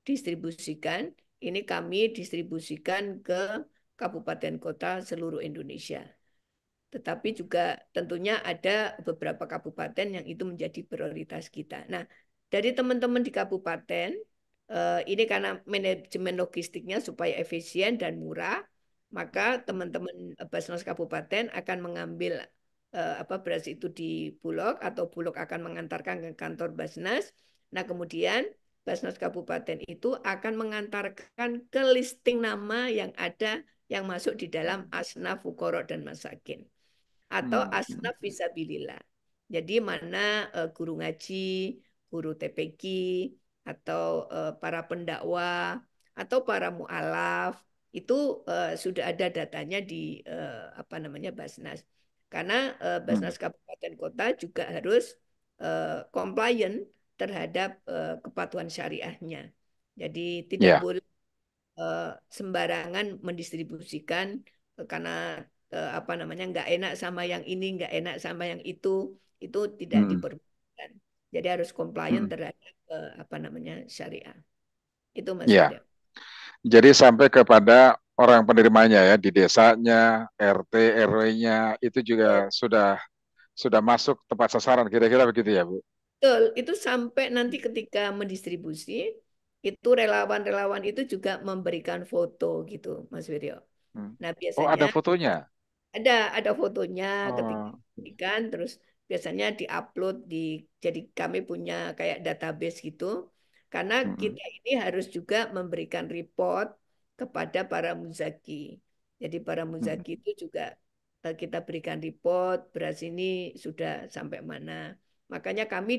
distribusikan, ini kami distribusikan ke kabupaten kota seluruh Indonesia. Tetapi juga tentunya ada beberapa kabupaten yang itu menjadi prioritas kita. Nah, dari teman-teman di kabupaten, ini karena manajemen logistiknya supaya efisien dan murah, maka teman-teman Basnas Kabupaten akan mengambil apa beras itu di Bulog atau Bulog akan mengantarkan ke kantor Basnas. Nah, kemudian Basnas Kabupaten itu akan mengantarkan ke listing nama yang ada yang masuk di dalam Asnaf, Fuqara, dan Masakin atau Hmm. Hmm. asnaf visabilillah. Jadi mana guru ngaji, guru TPQ, atau para pendakwah, atau para mualaf, itu sudah ada datanya di apa namanya Basnas. Karena Hmm. Basnas Kabupaten Kota juga harus compliant terhadap kepatuhan syariahnya. Jadi tidak Ya. boleh sembarangan mendistribusikan karena apa namanya nggak enak sama yang ini, nggak enak sama yang itu tidak Hmm. diperbolehkan. Jadi harus compliant Hmm. terhadap apa namanya syariah. Itu Mas Ya. Wida. Jadi sampai kepada orang penerimanya ya di desanya, RT, RW-nya itu juga sudah masuk tepat sasaran kira-kira begitu ya, Bu. Betul, itu sampai nanti ketika mendistribusi, itu relawan-relawan itu juga memberikan foto gitu, Mas Wiryo. Hmm. Nah, Oh, biasanya ada fotonya. ada fotonya ketika Oh. diberikan, terus biasanya diupload jadi kami punya kayak database gitu. Karena Hmm. kita ini harus juga memberikan report kepada para muzaki. Jadi para Hmm. muzaki itu juga kita berikan report beras ini sudah sampai mana. Makanya kami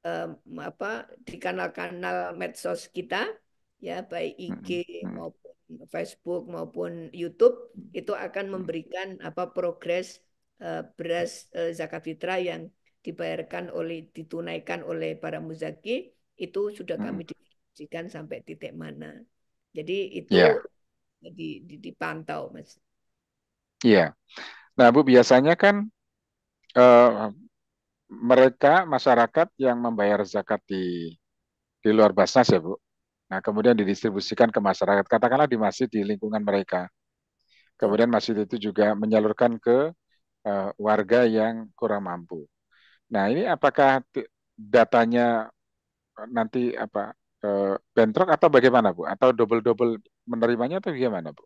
em, apa di kanal-kanal medsos kita ya baik IG Hmm. Hmm. maupun Facebook maupun YouTube itu akan Hmm. memberikan apa progres beras zakat fitrah yang ditunaikan oleh para muzaki itu sudah kami mm, distribusikan sampai titik mana. Jadi itu ya, dipantau, Mas. iya. Nah, Bu, biasanya kan eh, mereka masyarakat yang membayar zakat di luar Basnas ya, Bu. Nah, kemudian didistribusikan ke masyarakat, katakanlah di masjid di lingkungan mereka. Tuh. Kemudian masjid itu juga menyalurkan ke warga yang kurang mampu. Nah, ini apakah datanya nanti apa bentrok atau bagaimana, Bu? Atau double-double menerimanya atau bagaimana, Bu?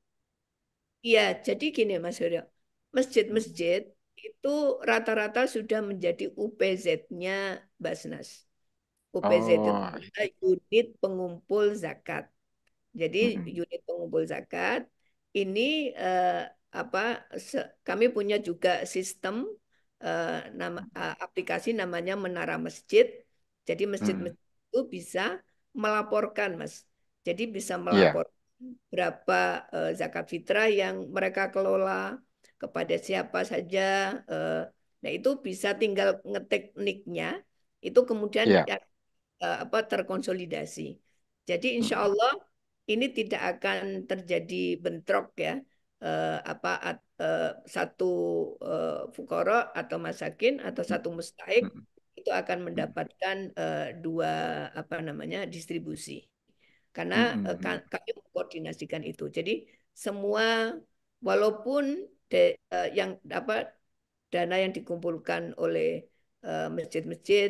Iya, jadi gini Mas Suryo, Mm. masjid-masjid itu rata-rata sudah menjadi UPZ-nya Basnas. UPZ itu Oh, adalah unit pengumpul zakat. Jadi mm-mm, unit pengumpul zakat ini apa kami punya juga sistem aplikasi namanya Menara Masjid. Jadi mm. masjid-masjid itu bisa melaporkan, Mas. Jadi bisa Iya, melapor berapa zakat fitrah yang mereka kelola kepada siapa saja. eh, nah itu bisa tinggal ngetik nicknya, itu kemudian iya. ya, apa terkonsolidasi. Jadi insya Mm-mm, Allah ini tidak akan terjadi bentrok ya. Satu fukoro atau masakin atau satu mustahik mm-mm, itu akan mm-mm, mendapatkan dua apa namanya distribusi karena mm-mm, kami mengkoordinasikan itu. Jadi semua walaupun yang apa dana yang dikumpulkan oleh masjid-masjid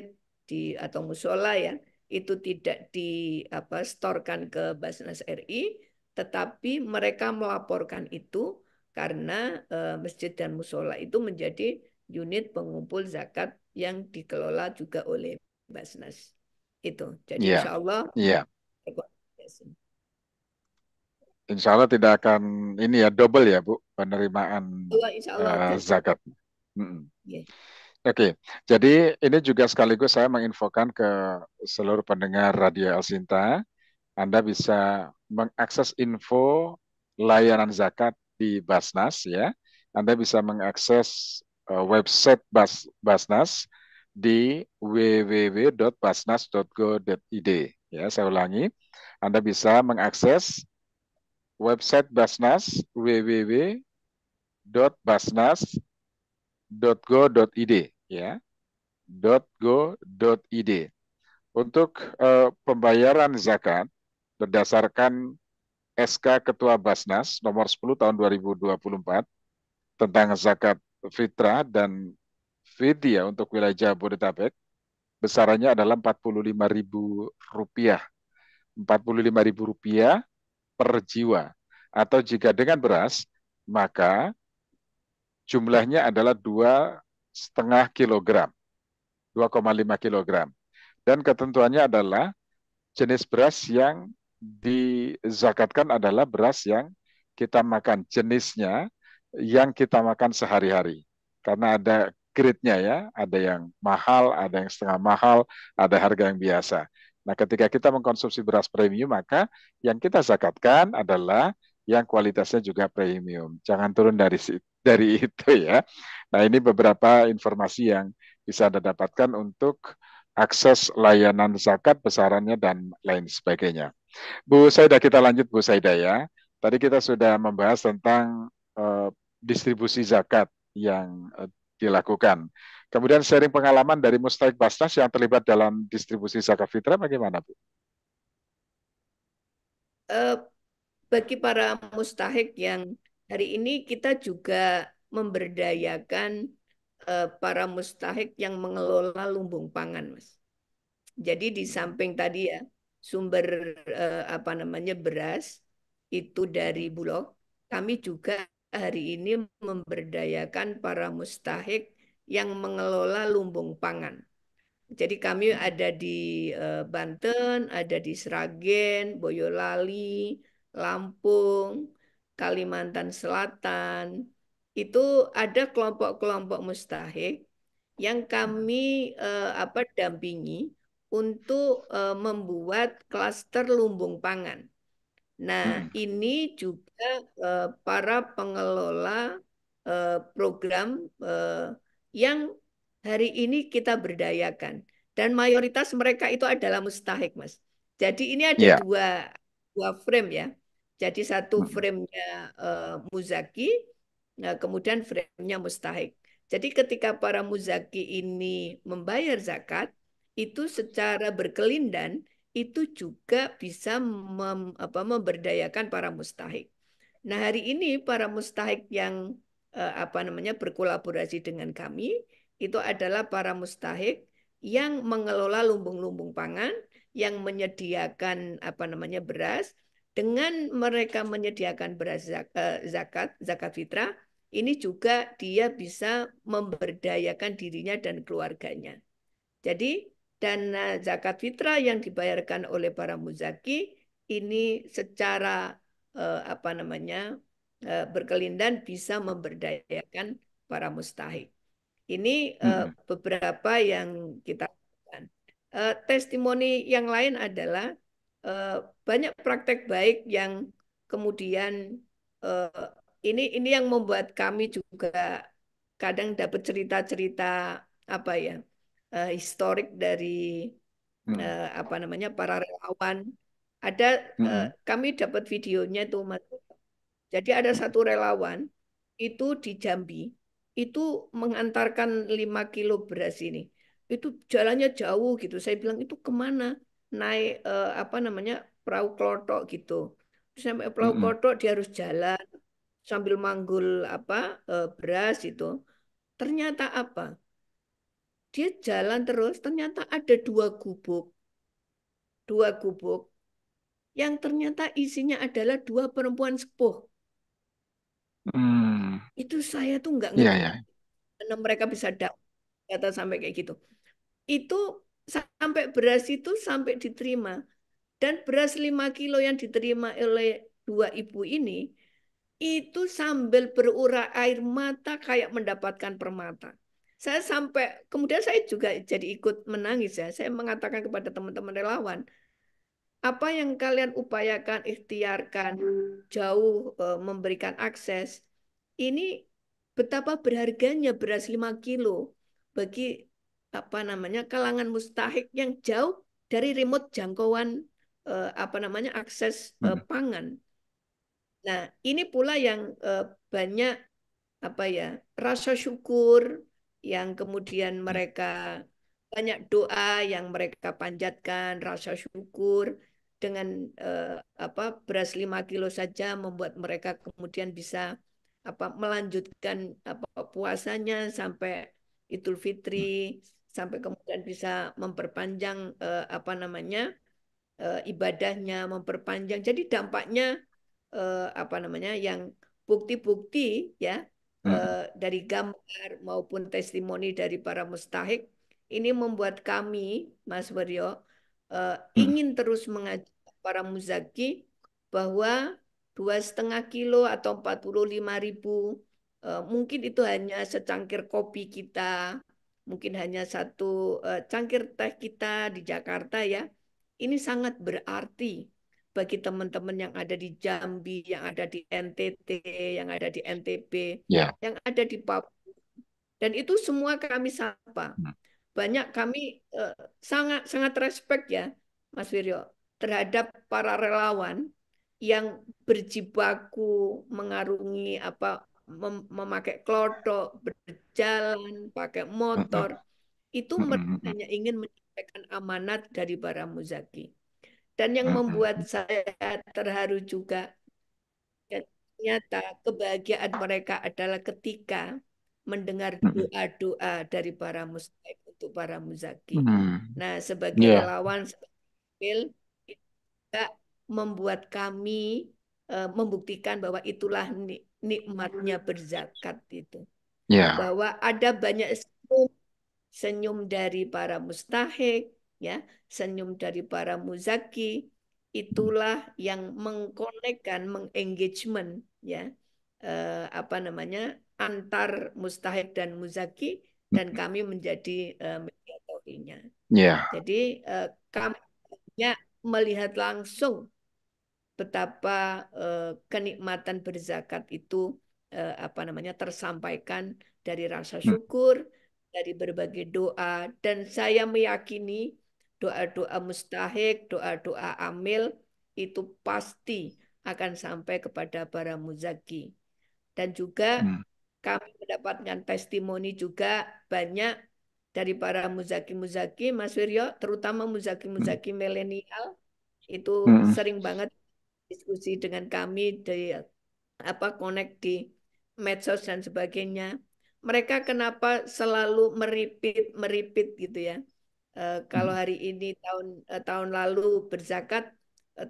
di atau musola ya itu tidak di apa setorkan ke Basnas RI, tetapi mereka melaporkan itu karena masjid dan musola itu menjadi unit pengumpul zakat yang dikelola juga oleh Basnas. Itu. Jadi iya, insya Allah iya. Insya Allah tidak akan ini ya double ya, Bu, penerimaan Insya Allah double. zakat. Mm-mm. Ya. Oke, jadi ini juga sekaligus saya menginfokan ke seluruh pendengar Radio El Sinta, Anda bisa mengakses info layanan zakat di Basnas ya. Anda bisa mengakses website Basnas di www.basnas.go.id ya. Saya ulangi, Anda bisa mengakses website Basnas www.basnas.go.id ya. .go.id. Untuk pembayaran zakat berdasarkan SK Ketua Basnas nomor 10 tahun 2024 tentang zakat fitrah dan fidyah untuk wilayah Jabodetabek, besarannya adalah Rp45.000. Rp45.000 per jiwa. Atau jika dengan beras, maka jumlahnya adalah 2,5 kilogram, 2,5 kilogram. Dan ketentuannya adalah jenis beras yang dizakatkan adalah beras yang kita makan, jenisnya yang kita makan sehari-hari. Karena ada grade-nya ya, ada yang mahal, ada yang setengah mahal, ada harga yang biasa. Nah, ketika kita mengkonsumsi beras premium, maka yang kita zakatkan adalah yang kualitasnya juga premium. Jangan turun dari itu ya. Nah, ini beberapa informasi yang bisa Anda dapatkan untuk akses layanan zakat, besarannya, dan lain sebagainya. Bu Saida, kita lanjut Bu Saida ya. Tadi kita sudah membahas tentang distribusi zakat yang dilakukan. Kemudian sharing pengalaman dari Mustahik Basnas yang terlibat dalam distribusi zakat fitrah bagaimana, Bu? Eh, Bagi para mustahik yang hari ini kita juga memberdayakan para mustahik yang mengelola lumbung pangan, Mas. Jadi di samping tadi ya sumber apa namanya beras itu dari Bulog, kami juga hari ini memberdayakan para mustahik yang mengelola lumbung pangan. Jadi kami ada di Banten, ada di Sragen, Boyolali, Lampung, Kalimantan Selatan. Itu ada kelompok-kelompok mustahik yang kami apa dampingi untuk membuat klaster lumbung pangan. Nah, ini juga para pengelola program yang hari ini kita berdayakan. Dan mayoritas mereka itu adalah mustahik, Mas. Jadi ini ada Ya. dua frame ya. Jadi satu Mm, frame-nya muzaki, kemudian frame-nya mustahik. Jadi ketika para muzaki ini membayar zakat, itu secara berkelindan itu juga bisa memberdayakan para mustahik. Nah, hari ini para mustahik yang apa namanya berkolaborasi dengan kami itu adalah para mustahik yang mengelola lumbung-lumbung pangan, yang menyediakan apa namanya beras. Dengan mereka menyediakan beras zakat fitrah, ini juga dia bisa memberdayakan dirinya dan keluarganya. Jadi dana zakat fitrah yang dibayarkan oleh para muzaki ini secara apa namanya berkelindan bisa memberdayakan para mustahik. Ini mm, beberapa yang kita lakukan. Testimoni yang lain adalah eh, banyak praktek baik yang kemudian eh, ini yang membuat kami juga kadang dapat cerita-cerita apa ya historik dari mm, apa namanya para relawan. Ada mm, kami dapat videonya itu Mas. Jadi ada satu relawan itu di Jambi itu mengantarkan 5 kilo beras ini. Itu jalannya jauh gitu. Saya bilang itu kemana? Naik apa namanya perahu klotok gitu. Terus sampai mm, perahu mm, klotok dia harus jalan sambil manggul apa beras itu. Ternyata apa? Dia jalan terus. Ternyata ada dua gubuk yang ternyata isinya adalah dua perempuan sepuh. mm. Itu saya tuh nggak Iya, ngerti ya. karena mereka bisa data sampai kayak gitu. Itu sampai beras itu sampai diterima. Dan beras 5 kilo yang diterima oleh dua ibu ini, itu sambil berurai air mata kayak mendapatkan permata. Saya sampai, kemudian saya juga jadi ikut menangis ya. Saya mengatakan kepada teman-teman relawan, apa yang kalian upayakan, ikhtiarkan, jauh memberikan akses, ini betapa berharganya beras 5 kilo bagi apa namanya kalangan mustahik yang jauh dari remote jangkauan apa namanya akses Mm, pangan. Nah, ini pula yang banyak apa ya rasa syukur yang kemudian mm, mereka banyak doa yang mereka panjatkan rasa syukur dengan apa beras 5 kilo saja membuat mereka kemudian bisa apa melanjutkan apa puasanya sampai Idul Fitri mm, sampai kemudian bisa memperpanjang apa namanya ibadahnya memperpanjang jadi dampaknya apa namanya yang bukti-bukti ya mm, dari gambar maupun testimoni dari para mustahik ini membuat kami Mas Waryo mm, ingin terus mengajak para muzaki bahwa 2,5 kilo atau 45.000 mungkin itu hanya secangkir kopi kita mungkin hanya satu cangkir teh kita di Jakarta ya ini sangat berarti bagi teman-teman yang ada di Jambi, yang ada di NTT, yang ada di NTB, ya. yang ada di Papua. Dan itu semua kami sapa. Mm, Banyak kami eh, sangat sangat respect ya, Mas Wiryo, terhadap para relawan yang berjibaku mengarungi apa memakai klodok, berjalan, pakai mm, mm, motor. Itu mm, mereka mm, mm, hanya ingin menyampaikan amanat dari para muzaki. Dan yang mm, membuat mm, saya terharu juga, dan ternyata kebahagiaan mereka adalah ketika mendengar mm, mm, doa-doa dari para mustahik untuk para muzaki. mm. Nah, sebagai Iya. relawan, sebagai wakil, itu juga membuat kami membuktikan bahwa itulah nikmatnya berzakat itu. Ya. Bahwa ada banyak senyum dari para mustahik, ya, senyum dari para muzaki, itulah yang mengkonekkan, mengengagement, ya, apa namanya, antar mustahik dan muzaki, dan kami menjadi mediatorinya. Ya. Jadi kami banyak melihat langsung betapa kenikmatan berzakat itu apa namanya tersampaikan dari rasa Mm, syukur, dari berbagai doa, dan saya meyakini doa-doa mustahik, doa-doa amil itu pasti akan sampai kepada para muzaki. Dan juga Hmm. kami mendapatkan testimoni juga banyak dari para muzaki-muzaki, Mas Wiryo, terutama Hmm. muzaki-muzaki milenial, itu Hmm. sering banget diskusi dengan kami di connect di medsos dan sebagainya. Mereka kenapa selalu meripit gitu ya? Kalau Hmm. hari ini tahun lalu berzakat,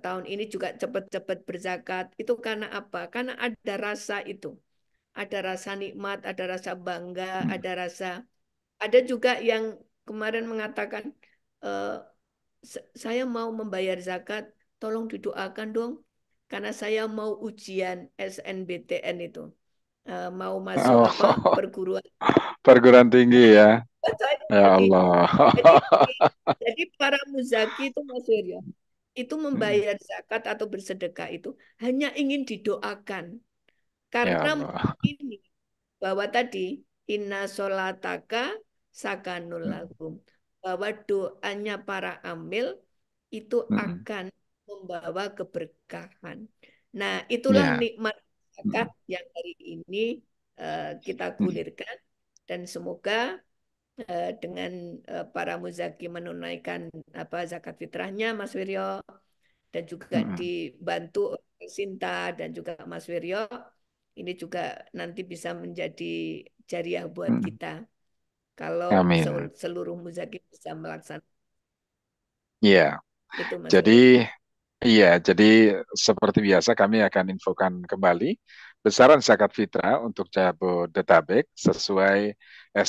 tahun ini juga cepat-cepat berzakat. Itu karena apa? Karena ada rasa itu, ada rasa nikmat, ada rasa bangga, Hmm. ada juga yang kemarin mengatakan, eh, saya mau membayar zakat, tolong didoakan dong, karena saya mau ujian SNBTN itu. Mau masuk Oh, apa perguruan. perguruan tinggi Nah, ya. saya Ya lagi. Allah. Jadi, jadi para muzaki itu Mas Wiryo, itu Hmm. membayar zakat atau bersedekah itu hanya ingin didoakan. Ya Karena Allah. ini bahwa tadi inna solataka sakanul Hmm. lakum, bahwa doanya para amil itu Hmm. akan membawa keberkahan. Nah, itulah Ya. nikmat zakat Hmm. yang hari ini kita Hmm. gulirkan, dan semoga dengan para muzaki menunaikan zakat fitrahnya, Mas Wiryo, dan juga Hmm. dibantu oleh Sinta dan juga Mas Wiryo, ini juga nanti bisa menjadi jariah buat Hmm. kita kalau Amin. seluruh muzaki bisa melaksanakan Iya. itu, Mas Jadi Wiryo. iya, jadi seperti biasa kami akan infokan kembali besaran zakat fitrah untuk Jabodetabek sesuai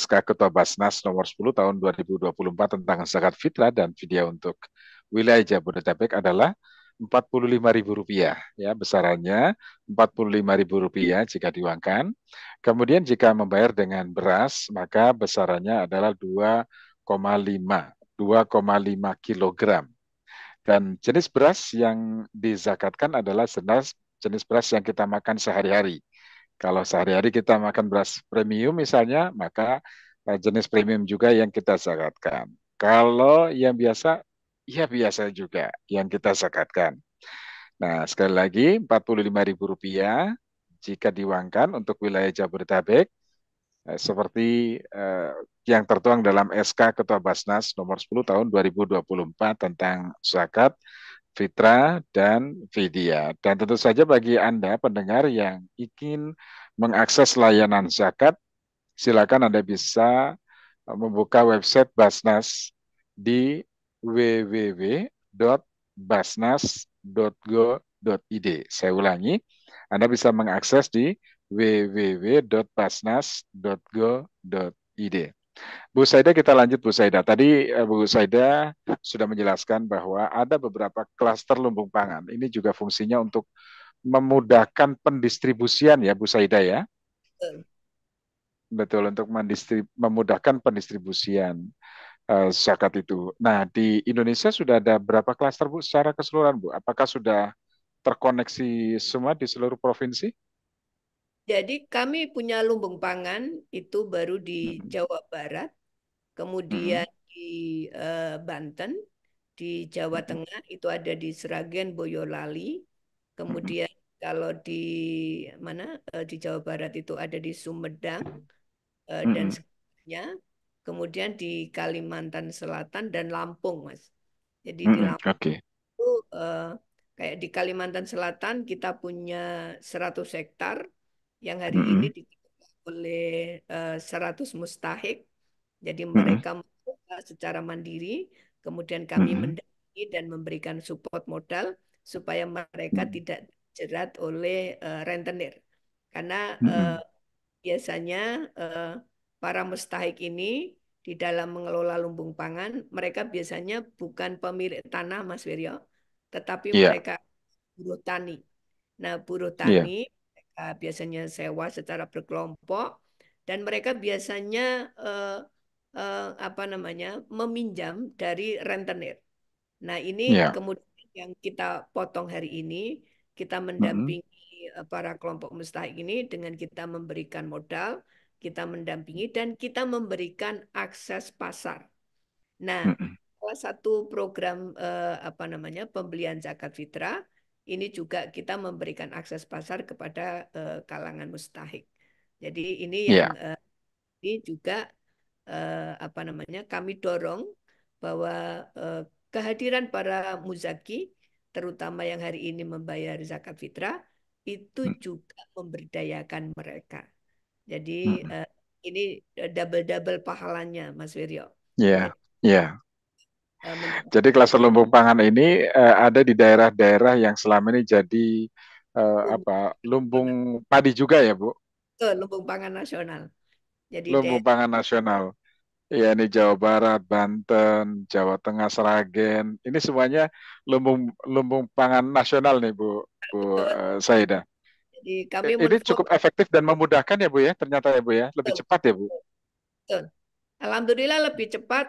SK Ketua Basnas nomor 10 tahun 2024 tentang zakat fitrah dan vidya untuk wilayah Jabodetabek adalah Rp45.000 ya besarannya Rp45.000 jika diuangkan. Kemudian jika membayar dengan beras maka besarannya adalah 2,5 kilogram. Dan jenis beras yang dizakatkan adalah jenis beras yang kita makan sehari-hari. Kalau sehari-hari kita makan beras premium misalnya, maka jenis premium juga yang kita zakatkan. Kalau yang biasa, ya biasa juga yang kita zakatkan. Nah, sekali lagi Rp45.000 jika diuangkan untuk wilayah Jabodetabek seperti yang tertuang dalam SK Ketua Basnas nomor 10 tahun 2024 tentang zakat, fitrah, dan vidya. Dan tentu saja bagi Anda pendengar yang ingin mengakses layanan zakat, silakan Anda bisa membuka website Basnas di www.basnas.go.id. Saya ulangi, Anda bisa mengakses di www.basnas.go.id. Bu Saida, kita lanjut Bu Saida. Tadi Bu Saida sudah menjelaskan bahwa ada beberapa klaster lumbung pangan. Ini juga fungsinya untuk memudahkan pendistribusian ya Bu Saida ya. Betul, untuk memudahkan pendistribusian zakat itu. Nah, di Indonesia sudah ada berapa klaster Bu secara keseluruhan Bu? Apakah sudah terkoneksi semua di seluruh provinsi? Jadi kami punya lumbung pangan itu baru di Mm-mm. Jawa Barat, Mm-mm. kemudian di Banten, di Jawa Mm-mm. Tengah itu ada di Sragen, Boyolali, Mm-mm. kemudian kalau di mana di Jawa Barat itu ada di Sumedang dan Mm-mm. sekitarnya, kemudian di Kalimantan Selatan dan Lampung, Mas. Jadi di Mm-mm. Lampung Oke. itu kayak di Kalimantan Selatan kita punya 100 hektar yang hari ini Mm-mm. dikelola oleh 100 mustahik. Jadi Mm-mm. mereka mengelola secara mandiri, kemudian kami Mm-mm. mendampingi dan memberikan support modal supaya mereka Mm-mm. tidak jerat oleh rentenir. Karena Mm-mm. biasanya eh, para mustahik ini di dalam mengelola lumbung pangan, mereka biasanya bukan pemilik tanah, Mas Wiryo, tetapi Iya, mereka buruh tani. Nah, buruh tani iya, mereka biasanya sewa secara berkelompok, dan mereka biasanya meminjam dari rentenir. Nah, ini iya. kemudian yang kita potong hari ini, kita Mm-mm. mendampingi para kelompok mustahik ini dengan kita memberikan modal, kita mendampingi, dan kita memberikan akses pasar. Nah, salah satu program apa namanya pembelian zakat fitrah ini juga kita memberikan akses pasar kepada kalangan mustahik. Jadi ini yang Ya. ini juga apa namanya kami dorong bahwa kehadiran para muzaki, terutama yang hari ini membayar zakat fitrah, itu juga memberdayakan mereka. Jadi ini double-double pahalanya, Mas Wiryo. Ya. Jadi Ya. Jadi mendapatkan klaster lumbung pangan ini ada di daerah-daerah yang selama ini jadi lumbung padi juga ya, Bu? lumbung pangan nasional. Jadi Lumbung pangan nasional. Ya, ini Jawa Barat, Banten, Jawa Tengah, Sragen. Ini semuanya lumbung lumbung pangan nasional nih, Bu betul. Saida. Jadi kami Ini cukup menfokus. efektif dan memudahkan ya, Bu ya. Ternyata ya, Bu ya. Lebih Betul, cepat ya, Bu. betul. Alhamdulillah lebih cepat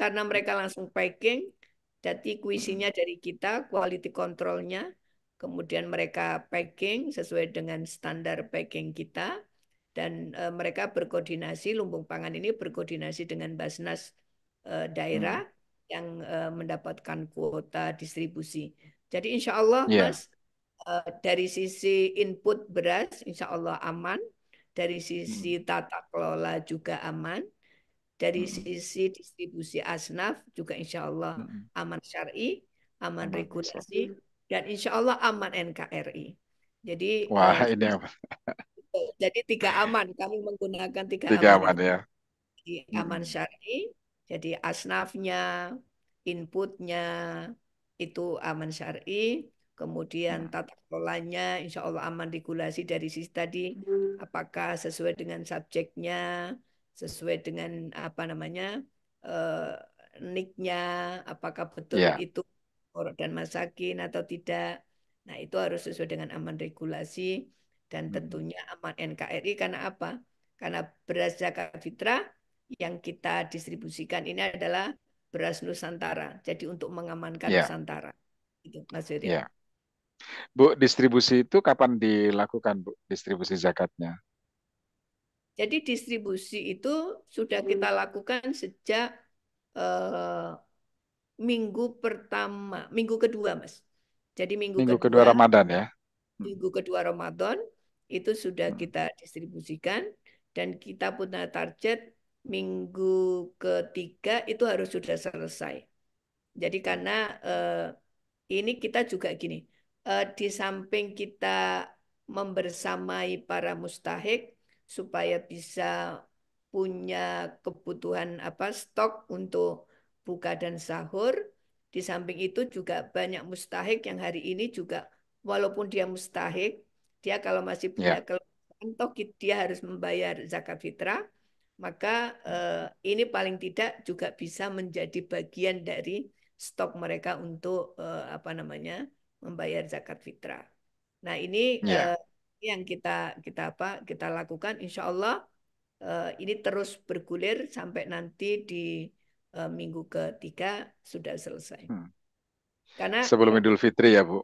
karena mereka langsung packing. Jadi Mm, kuisinya dari kita, quality controlnya, kemudian mereka packing sesuai dengan standar packing kita, dan mereka berkoordinasi, lumbung pangan ini berkoordinasi dengan Basnas mm. daerah yang mendapatkan kuota distribusi. Jadi insya Allah Ya. Mas, dari sisi input beras insya Allah aman, dari Mm, sisi tata kelola juga aman, dari mm, sisi distribusi asnaf juga insya Allah mm. aman syar'i, aman Aman, Islam. regulasi, dan insya Allah aman NKRI. Jadi Wah, ini apa? jadi tiga aman, kami menggunakan tiga Tiga aman aman ini. ya. Jadi aman Mm, syar'i, jadi asnafnya, inputnya itu aman syar'i, kemudian mm, tata kelolanya insya Allah aman, regulasi dari sisi tadi, apakah sesuai dengan subjeknya, sesuai dengan apa namanya eh, niknya, apakah betul Ya. itu Qur'an dan masakin atau tidak. Nah, itu harus sesuai dengan aman regulasi dan Mm, tentunya aman NKRI. Karena apa? Karena beras zakat fitrah yang kita distribusikan ini adalah beras Nusantara. Jadi untuk mengamankan ya. Nusantara. Itu, Mas Suryo. Ya. Bu, distribusi itu kapan dilakukan, Bu? Distribusi zakatnya? Jadi distribusi itu sudah kita lakukan sejak eh, minggu pertama, minggu kedua, Mas. Jadi minggu Minggu kedua kedua, Ramadan ya? Mm, minggu kedua Ramadan itu sudah mm, kita distribusikan, dan kita punya target minggu ketiga itu harus sudah selesai. Jadi karena ini kita juga gini, di samping kita membersamai para mustahik supaya bisa punya kebutuhan apa stok untuk buka dan sahur, di samping itu juga banyak mustahik yang hari ini juga walaupun dia mustahik, dia kalau masih punya Ya. kelemahan, toh dia harus membayar zakat fitrah, maka ini paling tidak juga bisa menjadi bagian dari stok mereka untuk apa namanya membayar zakat fitrah. Nah ini Ya. yang kita apa kita lakukan, insya Allah ini terus bergulir sampai nanti di minggu ketiga sudah selesai. Mm. Karena Sebelum Idul Fitri ya, Bu?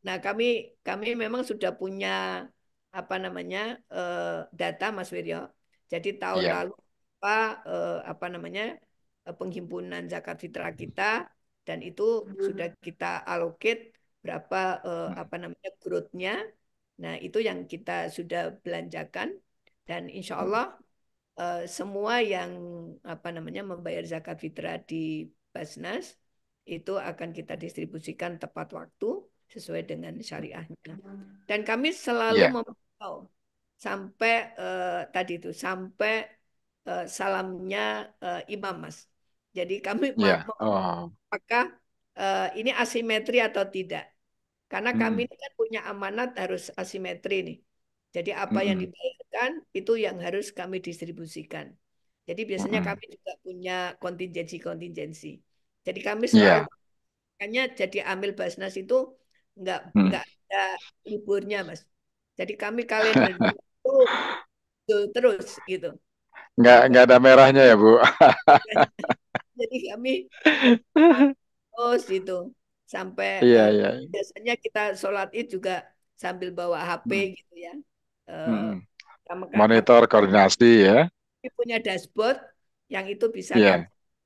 nah kami memang sudah punya apa namanya data Mas Wiryo. Jadi tahun Iya. lalu apa namanya penghimpunan zakat fitrah kita, dan itu sudah kita allocate berapa Mm, apa namanya growth-nya. Nah, itu yang kita sudah belanjakan, dan insya mm. Allah semua yang apa namanya membayar zakat fitrah di Basnas itu akan kita distribusikan tepat waktu sesuai dengan syariahnya. Dan kami selalu Iya. memantau sampai tadi itu sampai salamnya imam, Mas. Jadi kami Iya. Oh. apakah ini asimetri atau tidak? Karena kami Mm, ini kan punya amanat harus asimetri nih. Jadi apa yang mm, dibayarkan itu yang harus kami distribusikan. Jadi mm, biasanya mm. kami juga punya kontingensi-kontingensi. Jadi kami selalu Iya. makanya jadi amil Basnas itu nggak Mm. nggak ada liburnya, Mas. Jadi kami kalendernya itu terus gitu. Nggak ada merahnya ya, Bu? Jadi kami terus gitu sampai Iya, iya. biasanya kita sholat id juga sambil bawa HP Mm, gitu ya. Eh, mm, mm. Monitor koordinasi ya. Kami punya dashboard yang itu bisa kami Iya,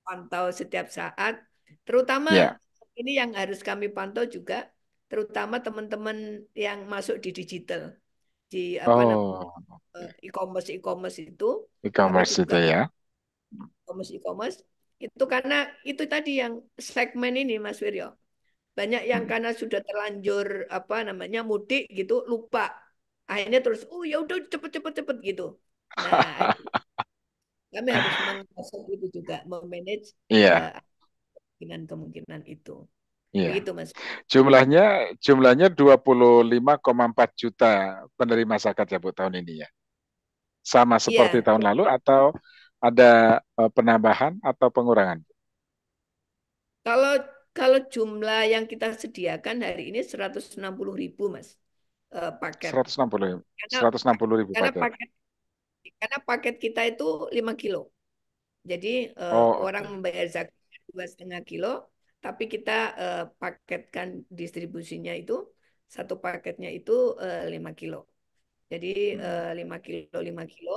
pantau setiap saat. Terutama iya. ini yang harus kami pantau juga, terutama teman-teman yang masuk di digital, di apa namanya Oh, e-commerce itu, kami e-commerce juga itu ya. e-commerce itu karena itu tadi yang segmen ini Mas Wiryo. Banyak yang Hmm. karena sudah terlanjur apa namanya mudik gitu lupa. Akhirnya terus oh ya udah cepet-cepet cepet gitu. Nah, kami harus mengatur itu juga, memanage Iya, kemungkinan-kemungkinan itu. iya. Begitu, Mas. Jumlahnya 25,4 juta penerima zakat ya Bu tahun ini ya. Sama seperti Iya, tahun lalu atau ada penambahan atau pengurangan? kalau kalau jumlah yang kita sediakan hari ini 160.000, Mas, paket. 160, Karena 160.000 karena paket. paket karena paket kita itu 5 kilo. Jadi Oh, orang oke. membayar zakat 2,5 kilo, tapi kita paketkan distribusinya itu satu paketnya itu 5 kilo. Jadi Hmm. 5 kilo 5 kilo.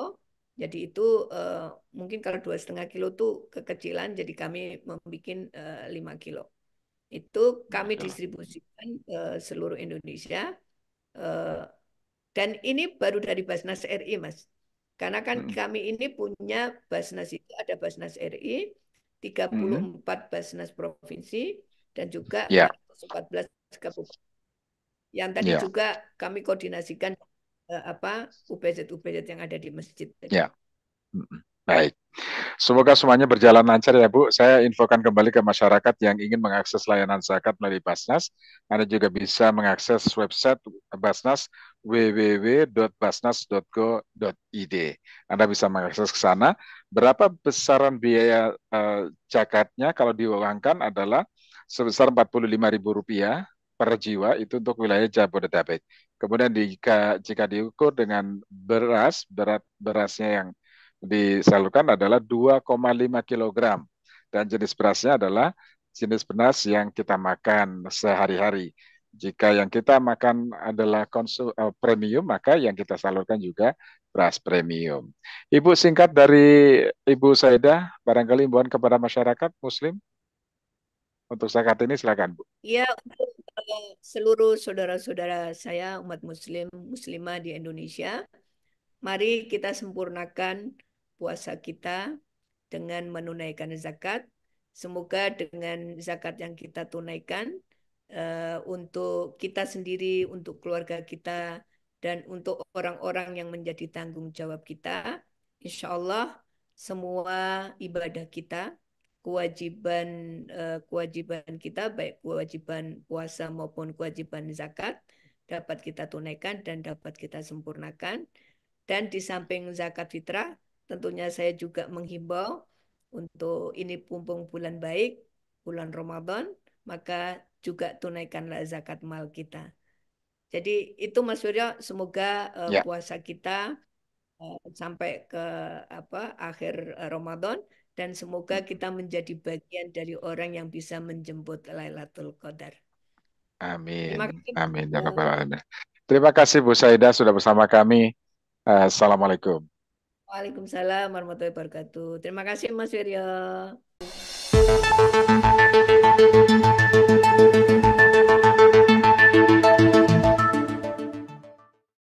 Jadi itu eh, mungkin kalau 2,5 kilo tuh kekecilan, jadi kami membuat 5 kilo. Itu kami Oke. distribusikan seluruh Indonesia. eh, dan ini baru dari Basnas RI, Mas. Karena kan Hmm. kami ini punya Basnas itu ada Basnas RI, Hmm. 34 Basnas provinsi, dan juga Ya, 414 kabupaten. Yang tadi ya, juga kami koordinasikan apa UPZ-UPZ yang ada di masjid tadi. ya. Hmm. Baik. Semoga semuanya berjalan lancar ya Bu. Saya infokan kembali ke masyarakat yang ingin mengakses layanan zakat melalui Basnas. Anda juga bisa mengakses website Basnas www.basnas.go.id. Anda bisa mengakses ke sana. Berapa besaran biaya zakatnya kalau diuangkan adalah sebesar Rp45.000 per jiwa itu untuk wilayah Jabodetabek. Kemudian jika diukur dengan berat berasnya yang disalurkan adalah 2,5 kilogram dan jenis berasnya adalah jenis beras yang kita makan sehari-hari. Jika yang kita makan adalah premium, maka yang kita salurkan juga beras premium. Ibu singkat dari Ibu Saidah, barangkali imbauan kepada masyarakat Muslim untuk zakat ini silakan Bu. Ya, untuk seluruh saudara-saudara saya umat Muslim Muslimah di Indonesia, mari kita sempurnakan puasa kita dengan menunaikan zakat. Semoga dengan zakat yang kita tunaikan untuk kita sendiri, untuk keluarga kita, dan untuk orang-orang yang menjadi tanggung jawab kita, insya Allah semua ibadah kita, kewajiban kewajiban kita, baik kewajiban puasa maupun kewajiban zakat, dapat kita tunaikan dan dapat kita sempurnakan. Dan di samping zakat fitrah, tentunya saya juga menghimbau untuk ini pumpung bulan baik, bulan Ramadan, maka juga tunaikanlah zakat mal kita. Jadi itu Mas Suryo, semoga Ya, puasa kita sampai ke apa akhir Ramadan dan semoga kita menjadi bagian dari orang yang bisa menjemput Lailatul Qadar. amin, Terima kasih Mas amin. Ya Suryo. Rabbal Alamin. Terima kasih Bu Saidah sudah bersama kami. Assalamualaikum. Waalaikumsalam warahmatullahi wabarakatuh. Terima kasih Mas Suryo.